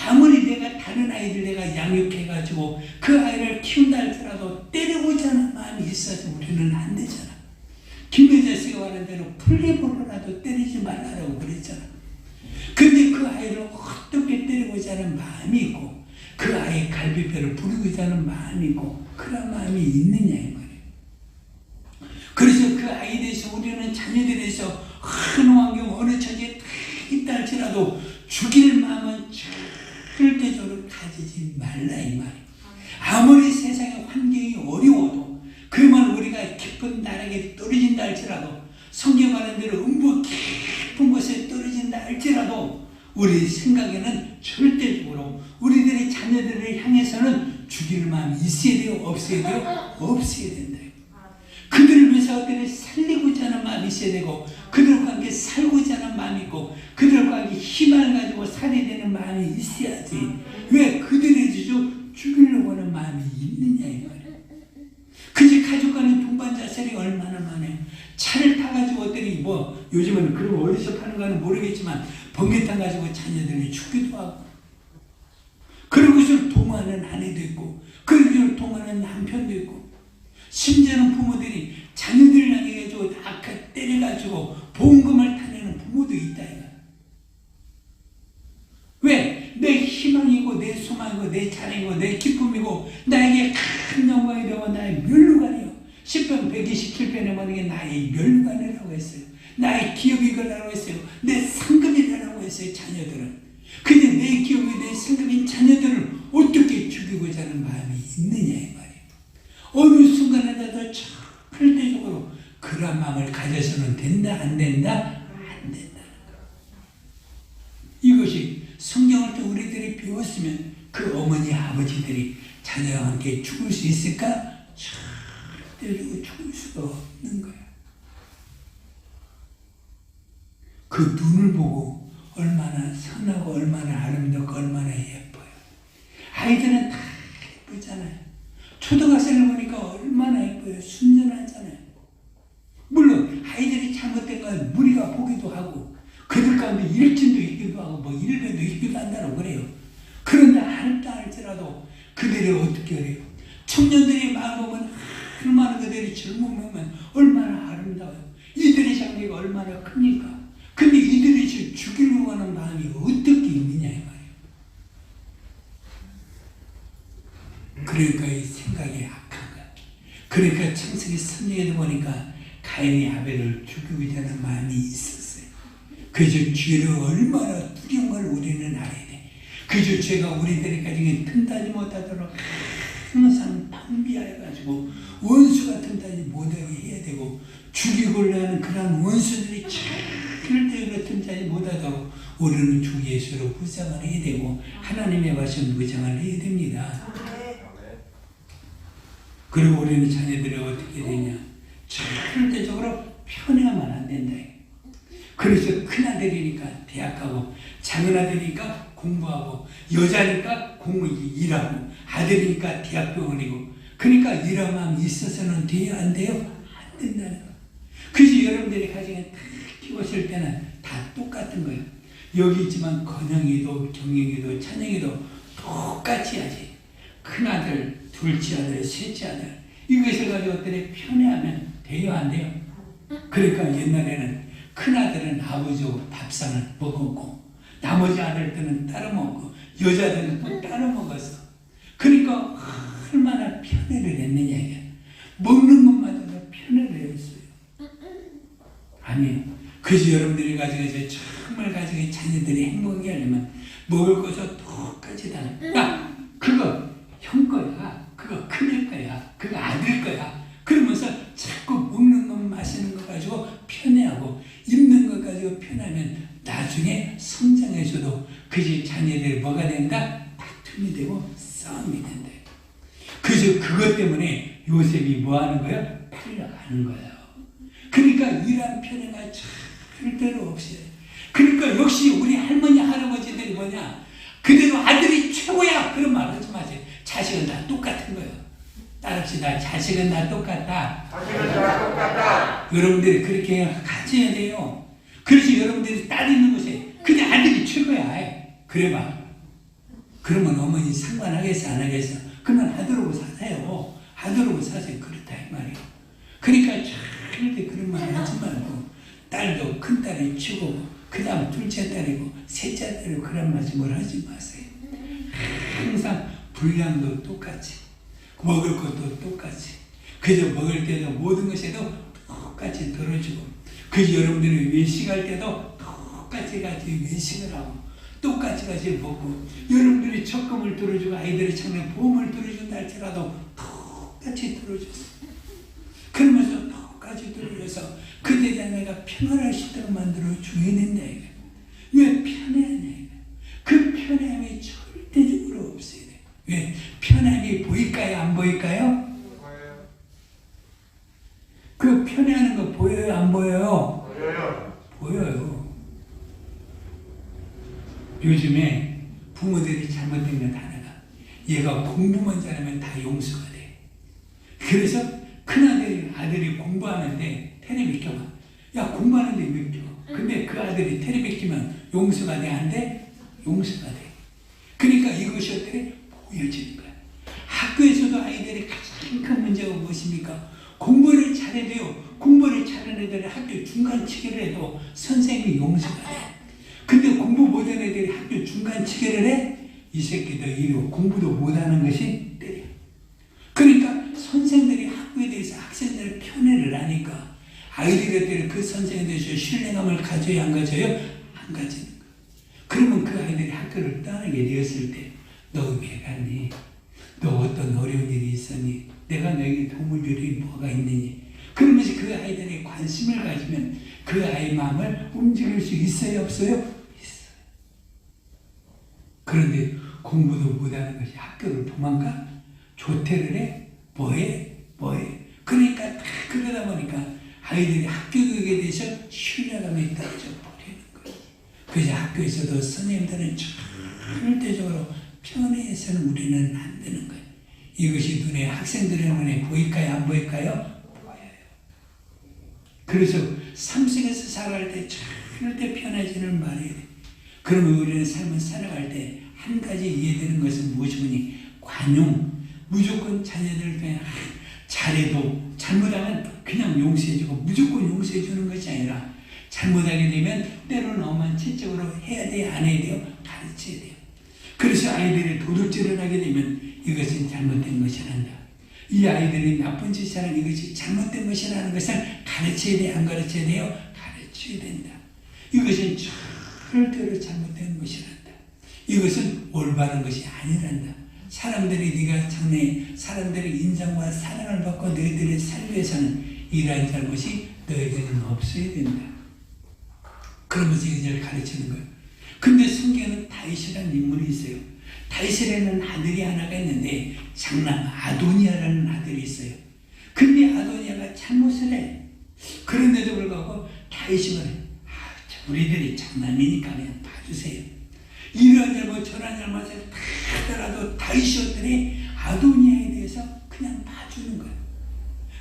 Speaker 1: 아무리 내가 다른 아이들 내가 양육해가지고 그 아이를 키운다 할지라도 때리고자 하는 마음이 있어서 우리는 안 되잖아. 김여자 씨가 말한 대로 풀리보로라도 때리지 말라고 그랬잖아. 근데 그 아이를 어떻게 때리고자 하는 마음이 있고 그 아이의 갈비뼈를 부리고자 하는 마음이 있고 그런 마음이 있느냐 이 말이에요. 그래서 그 아이에 대해서 우리는 자녀들에 대해서 어느 환경 어느 처지에 있다 할지라도 죽일 마음은 절대적으로 가지지 말라 이 말이에요. 아무리 세상의 환경이 어려워도 그만 우리가 깊은 나락에 떨어진다 할지라도 성경 말하는 대로 음부 깊은 곳에 떨어진다 할지라도 우리 생각에는 절대적으로 우리들의 자녀들을 향해서는 죽일 마음이 있어야 돼요? 없어야 돼요? 없어야 된다. 그들을 위해서 그들을 살리고자 하는 마음이 있어야 되고 그들과 함께 살고자 하는 마음이 있고 그들과 함께 희망을 가지고 살아야 되는 마음이 있어야지. 왜? 그들의 죽이려고 하는 마음이 있느냐 이 말이에요. 그지 가족 간의 동반자살이 얼마나 많아요. 차를 타가지고 어떤 뭐 요즘은 그런 거 어디서 파는가는 모르겠지만 번개탄 가지고 자녀들이 죽기도 하고 그러고서 동하는 아내도 있고 그러고서 동하는 남편도 있고 심지어는 부모들이 자녀들을 향해가지고 아까 때려가지고 보험금을 타내는 부모도 있다 이거. 왜? 영광이고 내 찬양이고 내 기쁨이고 나에게 큰 영광이 되고 나의 멸류관이요. 10편 127편에 뭐는 게 나의 멸류관이라고 했어요. 나의 기업이 그라고 했어요. 내 상급이라고 했어요. 자녀들은. 근데 내 기업이 내 상급인 자녀들을 어떻게 죽이고자 하는 마음이 있느냐 이 말이에요. 어느 순간에라도 절대적으로 그런 마음을 가져서는 된다 안 된다? 안 된다는 거. 이것이 성경을 또 우리들이 배웠으면 그 어머니 아버지들이 자녀와 함께 죽을 수 있을까? 절대로 죽을 수가 없는 거야. 그 눈을 보고 얼마나 선하고 얼마나 아름답고 얼마나 예뻐요. 아이들은 다 예쁘잖아요. 초등학생을 보니까 얼마나 예뻐요. 순전하잖아요. 물론 아이들이 잘못된 건 무리가 보기도 하고 그들 가운데 일진도 있기도 하고 뭐 일배도 있기도 한다고 그래요. 그런데 알다 할지라도 그들이 어떻게 해요? 청년들의 마음은 얼마나 그들이 젊으면 얼마나 아름다워요. 이들의 장래가 얼마나 큽니까? 근데 이들이 죽이려고 하는 마음이 어떻게 있느냐 이 말이에요. 그러니까 이 생각이 악한 거야. 그러니까 창세기 3장에 보니까 가인이 아벨을 죽이고자 하는 마음이 있었어요. 그저 죄를 얼마나 두려운 걸 우리는 알아야 돼. 그저 죄가 우리들이 가진 틈타지 못하도록 항상 방비하여가지고 원수가 틈타지 못하게 해야 되고 죽이고자 하는 그런 원수들이 절대로 틈타지 못하도록 우리는 주 예수로 무장을 해야 되고 하나님의 말씀 무장을 해야 됩니다. 그리고 우리는 자녀들이 어떻게 되냐? 절대적으로 편애하면 안 된다. 그래서 큰아들이니까 대학 가고 작은아들이니까 공부하고 여자니까 일하고 아들이니까 대학병원이고 그러니까 이런 마음이 있어서는 돼요? 안 돼요? 안 된다는 거. 그래서 여러분들이 가정에 다 키웠을 때는 다 똑같은 거예요. 여기 있지만 건영이도 경영이도 찬영이도 똑같이 하지. 큰아들, 둘째 아들, 셋째 아들 이것을 가지고 어떻게 편애하면 돼요? 안 돼요? 그러니까 옛날에는 큰아들은 아버지하고 밥상을 먹었고 나머지 아들들은 따로 먹고 여자들은 또 따로 먹었어. 그러니까 얼마나 편애를 했느냐 이게. 먹는 것마저도 편애를 했어요. 아니에요. 그래서 여러분들이 가정에서 정말 가정의 자녀들이 행복하게 하려면 먹을 것도 똑같이 다. 야, 그거 형 거야. 그거 큰애 거야. 그거 아들 거야. 그러면서 자꾸 먹는 것 마시는 것 가지고 편애하고 입는 것 가지고 편하면 나중에 성장에서도 그지 자녀들이 뭐가 된다? 다툼이 되고 싸움이 된다. 그래서 그것 때문에 요셉이 뭐 하는 거예요? 팔려가는 거예요. 그러니까 이러한 편애가 절대로 없어요. 그러니까 역시 우리 할머니 할아버지들이 뭐냐? 그대로 아들이 최고야. 그런 말 하지 마세요. 자식은 다 똑같은 거예요. 따릅시다. 자식은 다 똑같다.
Speaker 3: 자식은 다 똑같다.
Speaker 1: 여러분들이 그렇게 가져야 돼요. 그래서 여러분들이 딸 있는 곳에 그냥 아들이 최고야. 그래봐. 그러면 어머니 상관하겠어 안 하겠어? 그러면 아들하고 사세요. 아들하고 사세요. 그렇다 이 말이에요. 그러니까 절대 그런 말 하지 말고 딸도 큰딸이 최고고 그 다음 둘째 딸이고 셋째 딸이고 그런 말씀을 하지 마세요. 항상 분량도 똑같이 먹을 것도 똑같이 그저 먹을 때도 모든 것에도 똑같이 들어주고 그래서 여러분들이 외식할 때도 똑같이 같이 외식을 하고 똑같이 같이 먹고 여러분들이 적금을 들어주고 아이들이 청년 보험을 들어준다 할지라도 똑같이 들어줬어. 그러면서 똑같이 들어줘서 그때 자네가 평안할 수 있도록 만들어 줘야 된다 이거. 왜 편애하냐 이거. 그 편애함이 절대적으로 없어야 돼. 왜? 편애함이 보일까요? 안 보일까요? 그 편애하는 거 보여요? 안 보여요?
Speaker 3: 보여요.
Speaker 1: 보여요. 요즘에 부모들이 잘못된 것 하나가 얘가 공부만 잘하면 다 용서가 돼. 그래서 아들이 공부하는데 텔레비 켜봐. 야 공부하는데 왜 켜? 근데 그 아들이 텔레비 켜면 용서가 돼? 안 돼? 용서가 돼. 그러니까 이것이 어떻게 보여지는 거야. 학교에서도 아이들이 가장 큰 문제가 무엇입니까? 공부를 잘해야 돼요. 공부를 잘하는 애들은 학교 중간치기를 해도 선생님이 용서가 돼. 근데 공부 못하는 애들이 학교 중간치기를 해? 이 새끼들 이거 공부도 못하는 것이 때려. 그러니까 선생들이 학교에 대해서 학생들의 편애를 하니까 아이들이 그 선생에 대해서 신뢰감을 가져야 안 가져요? 안 가지는 거예요. 그러면 그 아이들이 학교를 떠나게 되었을 때 너 왜 갔니? 너 어떤 어려운 일이 있었니? 내가 너에게 도움을 줄 일이 뭐가 있느니? 그러면서 그 아이들이 관심을 가지면 그 아이의 마음을 움직일 수 있어요? 없어요? 있어요. 그런데 공부도 못하는 것이 학교를 도망가? 조퇴를 해? 뭐해? 그러니까 다 그러다 보니까 아이들이 학교 교육에 대해서 신뢰감이 떨어져 버리는 거예요. 그래서 학교에서도 선생님들은 절대적으로 편애해서는 우리는 안 되는 거예요. 이것이 눈에 학생들의 눈에 보일까요? 안 보일까요? 보여요. 그래서 삼성에서 살아갈 때 절대 편하지는 말아야 돼. 그러면 우리는 삶을 살아갈 때 한 가지 이해되는 것은 무엇이니? 관용. 무조건 자녀들 그냥 잘해도 잘못하면 그냥 용서해주고 무조건 용서해주는 것이 아니라 잘못하게 되면 때로는 엄한체적으로 해야 돼요? 안 해야 돼요? 가르쳐야 돼요. 그래서 아이들이 도둑질을 하게 되면 이것은 잘못된 것이란다. 이 아이들이 나쁜 짓을 하는 이것이 잘못된 것이라는 것을 가르쳐야 돼요? 안 가르쳐야 돼요? 가르쳐야 된다. 이것은 절대로 잘못된 것이란다. 이것은 올바른 것이 아니란다. 사람들이 네가 장래 사람들의 인정과 사랑을 받고 너희들의 삶에서는 이러한 잘못이 너희들은 없어야 된다. 그러면서 이것을 가르치는 거예요. 근데 성경에는 다윗이라는 인물이 있어요. 다윗에는 아들이 하나가 있는데 장남 아도니아라는 아들이 있어요. 근데 아도니아가 잘못을 해. 그런데도 불구하고 다윗이 말해. 우리들이 장남이니까 그냥 봐주세요. 이런 잘못 저런 잘못을 다 하더라도 다윗이 어떠니 아도니아에 대해서 그냥 봐주는 거예요.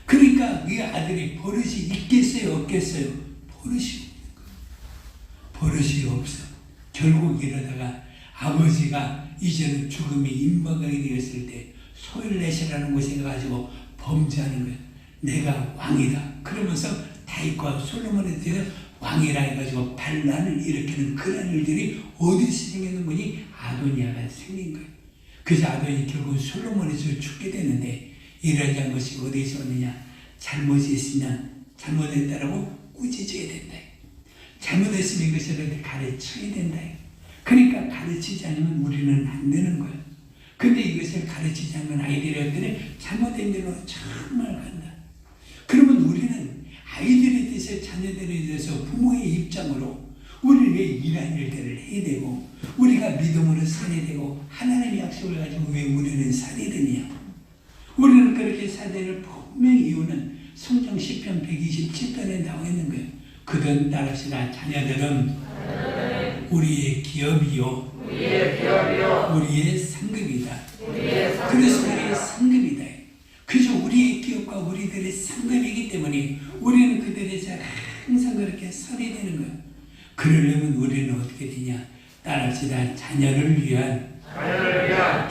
Speaker 1: 그러니까 이 아들이 버릇이 있겠어요? 없겠어요? 버릇이 없는 거예요. 버릇이 없어. 결국 이러다가 아버지가 이제는 죽음이 임박하게 되었을 때 소일렛이라는 곳에 가지고 범죄하는 거예요. 내가 왕이다. 그러면서 다윗과 솔로몬에 대해서 왕이라 해가지고 반란을 일으키는 그런 일들이 어디서 생기는 거니? 아도니아가 생긴 거예요. 그래서 아도니 결국 솔로몬에서 죽게 되는데 이러한 것이 어디서 오느냐? 잘못이 있으면 잘못했다라고 꾸짖어야 된다. 잘못했으면 이것을 가르쳐야 된다. 그러니까 가르치지 않으면 우리는 안 되는 거예요. 근데 이것을 가르치지 않으면 아이들이 어떤 잘못된 일로 정말 간다. 그러면 우리는 아이들에 대해서 자녀들에 대해서 부모의 입장으로 우리는 왜 이러한 일들을 해야 되고 우리가 믿음으로 살아야 되고 하나님의 약속을 가지고 왜 우리는 살아야 되냐. 우리는 그렇게 살아야 될 분명히 이유는 성경 시편 127편에 나와 있는 거예요. 그든 따릅시다. 자녀들은 우리의 기업이요 우리의 상급이다. 그래서 우리의 상급이다. 그래서 우리의 기업과 우리들의 상급이기 때문에 우리는 그들에서 항상 그렇게 살아야 되는 거예요. 그러려면 우리는 어떻게 되냐? 따라합시다. 자녀를 위한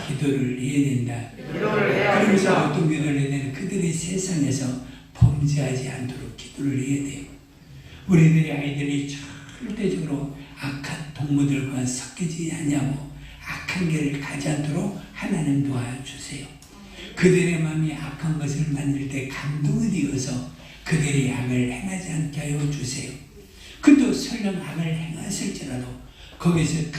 Speaker 1: 기도를 해야 된다. 그러면서 어떤 기도를 해야 되냐? 그들이 세상에서 범죄하지 않도록 기도를 해야 돼요. 우리들의 아이들이 절대적으로 악한 동무들과 섞이지 않냐고 악한 길을 가지 않도록 하나님 도와주세요. 그들의 마음이 악한 것을 만들 때 감동이 되어서 그들이 악을 행하지 않게 하여 주세요. 그도 설령 악을 행했을지라도 거기서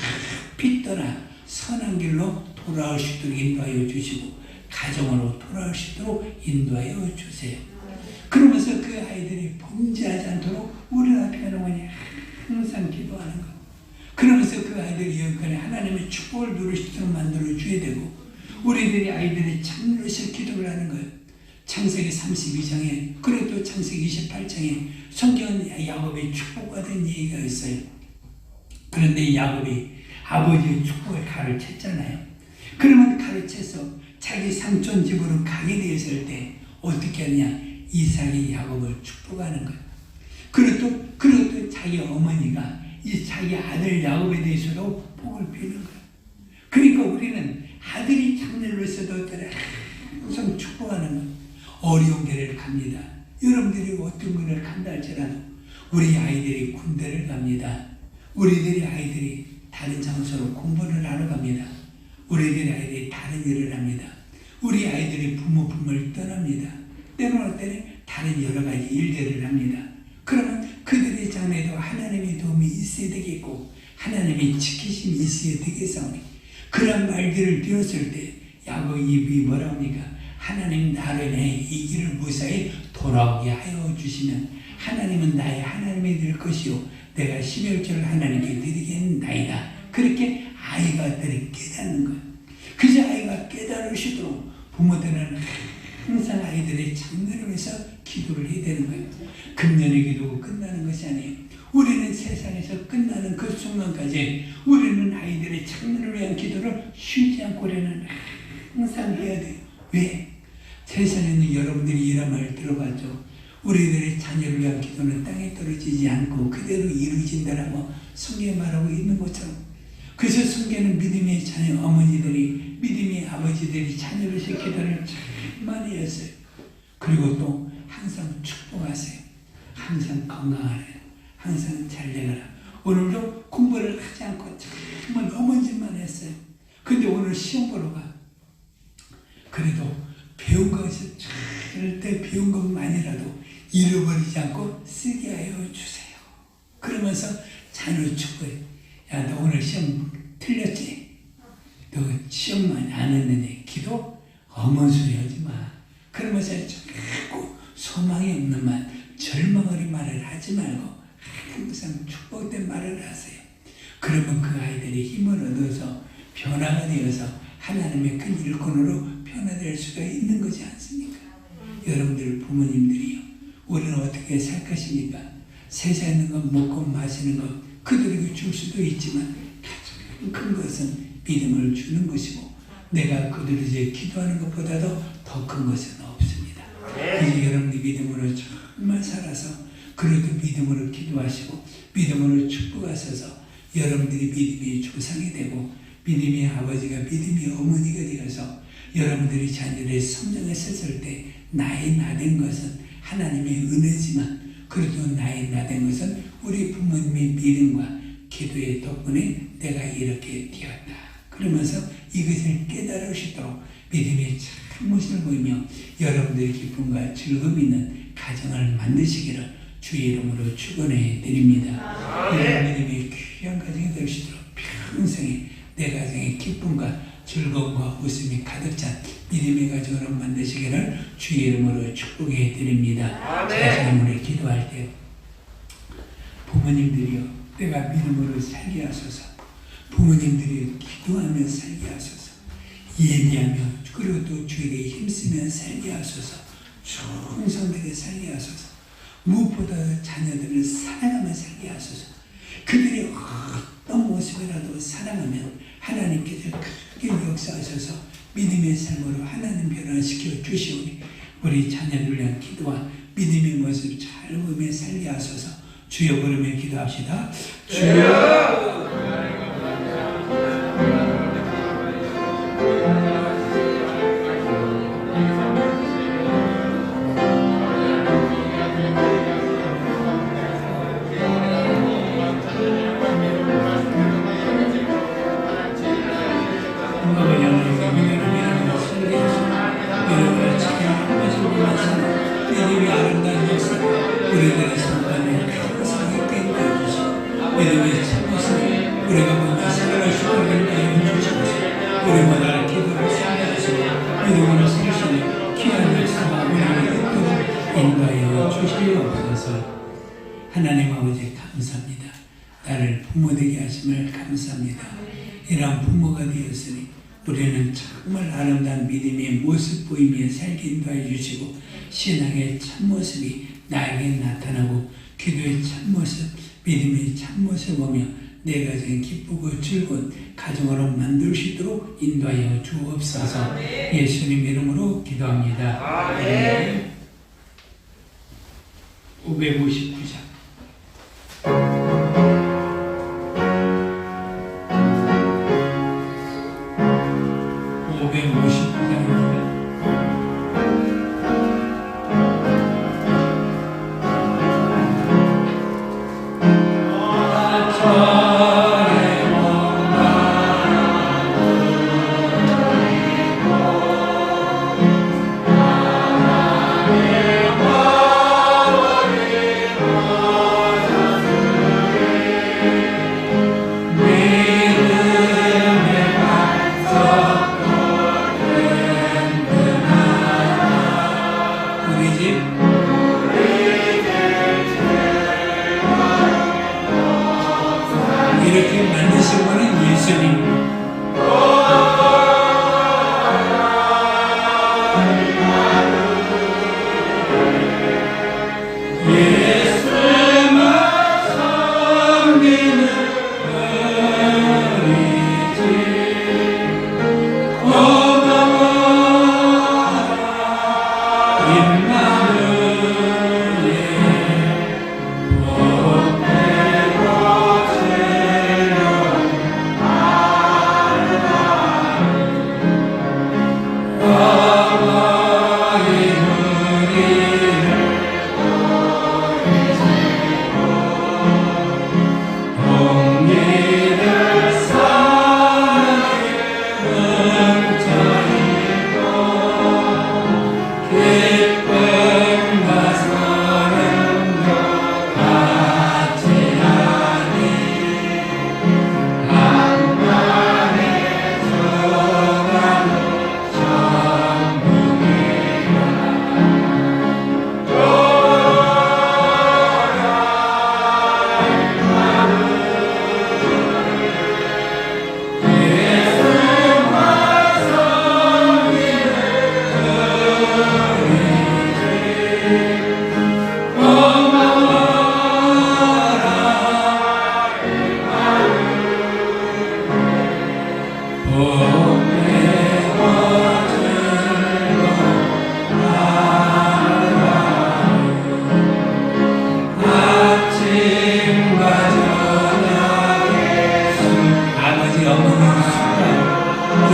Speaker 1: 급히 떠나 선한 길로 돌아올 수 있도록 인도하여 주시고 가정으로 돌아올 수 있도록 인도하여 주세요. 그러면서 그 아이들이 범죄하지 않도록 우리 앞에 하는 항상 기도하는 것. 그러면서 그 아이들이 여기까지 하나님의 축복을 누릴 수 있도록 만들어줘야 되고 우리들이 아이들이 참으로서 기도를 하는 거예요. 창세기 32장에 그리고 또 창세기 28장에 성경은 야곱의 축복받은 얘기가 있어요. 그런데 야곱이 아버지의 축복을 가르쳤잖아요. 그러면 가르쳐서 자기 삼촌 집으로 가게 되었을 때 어떻게 하느냐? 이삭이 야곱을 축복하는 거예요. 그리고 또 자기 어머니가 이 자기 아들 야곱에 대해서도 복을 비는 거예요. 그러니까 우리는 아들이 장례로서도 항상 축복하는 거예요. 어려운 길을 갑니다. 여러분들이 어떤 길을 간다 할지라도 우리 아이들이 군대를 갑니다. 우리들의 아이들이 다른 장소로 공부를 하러 갑니다. 우리들의 아이들이 다른 일을 합니다. 우리 아이들이 부모 품을 떠납니다. 때로는 다른 여러 가지 일들을 합니다. 그러면 그들의 장래에도 하나님의 도움이 있어야 되겠고 하나님의 지키심이 있어야 되겠사오니 그런 말들을 들었을 때 야곱이 뭐라 합니까? 하나님 나를 인해 이 길을 무사히 돌아오게 하여 주시면 하나님은 나의 하나님이 될 것이요 내가 12월절을 하나님께 드리겠나이다. 그렇게 아이가들이 깨닫는 거예요. 그저 아이가 깨달으시도록 부모들은 항상 아이들의 장래를 위해서 기도를 해야 되는 거예요. 금년의 기도가 끝나는 것이 아니에요. 우리는 세상에서 끝나는 그 순간까지 우리는 아이들의 장래를 위한 기도를 쉬지 않고 우리는 항상 해야 돼요. 왜? 세상에는 여러분들이 이런 말 들어봤죠. 우리들의 자녀를 위한 기도는 땅에 떨어지지 않고 그대로 이루어진다라고 성경에 말하고 있는 것처럼 그래서 성경에는 믿음의 자녀 어머니들이 믿음의 아버지들이 자녀를 위해서 기도를 참 많이 했어요. 그리고 또 항상 축복하세요. 항상 건강하래요. 항상 잘 되거라. 오늘도 공부를 하지 않고 정말 넘어질만 했어요. 근데 오늘 시험 보러 가. 그래도 배운 것이 절대 배운 것만이라도 잃어버리지 않고 쓰게 하여 주세요. 그러면서 자녀 축복해. 야, 너 오늘 시험 틀렸지? 너 시험만 안 했는데 기도 어머소리 하지 마. 그러면서 자꾸 소망이 없는 말, 절망의 말을 하지 말고 항상 축복된 말을 하세요. 그러면 그 아이들이 힘을 얻어서 변화가 되어서 하나님의 큰 일꾼으로 변화될 수가 있는 거지 않습니까? 여러분들 부모님들이요. 우리는 어떻게 살 것입니까? 세상에 있는 것 먹고 마시는 것 그들에게 줄 수도 있지만 가장 큰 것은 믿음을 주는 것이고 내가 그들을 이제 기도하는 것보다도 더 큰 것은 없습니다. 그래서 여러분이 믿음으로 정말 살아서 그래도 믿음으로 기도하시고 믿음으로 축복하셔서 여러분들이 믿음의 조상이 되고 믿음의 아버지가 믿음의 어머니가 되어서 여러분들이 자녀를 성장했을 때 나의 나된 것은 하나님의 은혜지만 그래도 나의 나된 것은 우리 부모님의 믿음과 기도의 덕분에 내가 이렇게 되었다. 그러면서 이것을 깨달으시도록 믿음의 참모습을 보이며 여러분들의 기쁨과 즐거움 있는 가정을 만드시기를 주의 이름으로 축원해 드립니다. 이런 믿음의 귀한 가정이 되시도록 평생에 내 가정의 기쁨과 즐거움과 웃음이 가득 찬 믿음의 가정으로 만드시기를 주의 이름으로 축복해 드립니다. 자신을 기도할 때 부모님들이요 내가 믿음으로 살게 하소서. 부모님들이 기도하며 살게 하소서. 예비하며 그리고 또 주에게 힘쓰며 살게 하소서. 충성되게 살게 하소서. 무엇보다 자녀들을 사랑하며 살게 하소서. 그들이 어떤 모습이라도 사랑하면 하나님께서 크게 역사하셔서 믿음의 삶으로 하나님 변화시켜 주시오니 우리 자녀들을 위한 기도와 믿음의 모습 잘 보며 살게 하소서. 주여 부르며 기도합시다. 주여 우리들의 성관에 항상 있게 해주시고 믿음의 참모습 우리가 먼저 살아갈 수 있게 해주시고 우리마다 기도를 살려주시고 믿음으로 살시는 귀한 역사와 우리를 이끌어 인도하여 주시옵소서. 하나님 아버지 감사합니다. 나를 부모 되게 하심을 감사합니다. 이러한 부모가 되었으니 우리는 정말 아름다운 믿음의 모습 보이며 살게 인도하여 주시고 신앙의 참모습이 나에게 나타나고 기도의 참모습, 믿음의 참모습을 보며 내 가정이 기쁘고 즐거운 가정으로 만들 수 있도록 인도하여 주옵소서. 예수님 이름으로 기도합니다. 559장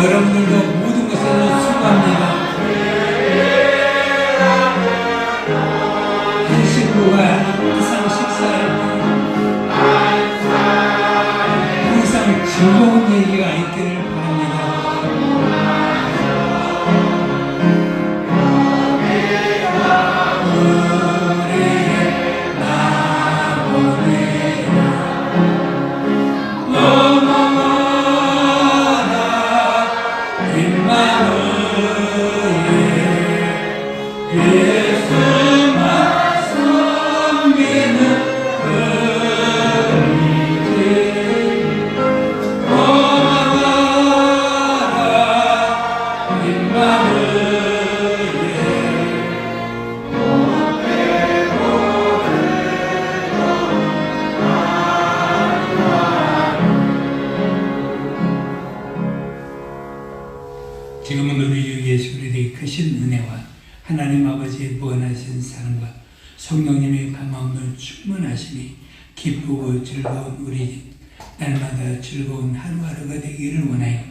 Speaker 1: 여러분들도 모든 것에서 수고합니다. 한 식구가 항상 식사할 때 항상 즐거운 얘기가 있기를 바랍니다. 지금은 우리 주 예수 그리스도의 크신 은혜와 하나님 아버지의 무한하신 사랑과 성령님의 감화함을 충만하시니 기쁘고 즐거운 우리 집 날마다 즐거운 하루하루가 되기를 원하여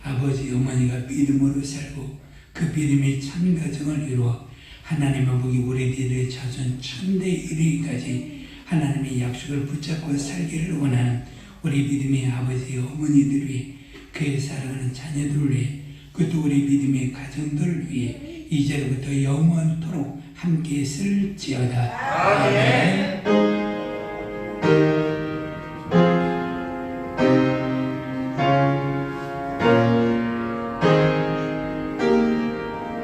Speaker 1: 아버지 어머니가 믿음으로 살고 그 믿음의 참 가정을 이루어 하나님 아버지 우리들의 자손 천대 이르기까지 하나님의 약속을 붙잡고 살기를 원하는 우리 믿음의 아버지 어머니들 위해 그의 사랑하는 자녀들을 위해 그것도 우리 믿음의 가정들을 위해 이제로부터 영원토록 함께 쓸지어다. 아멘.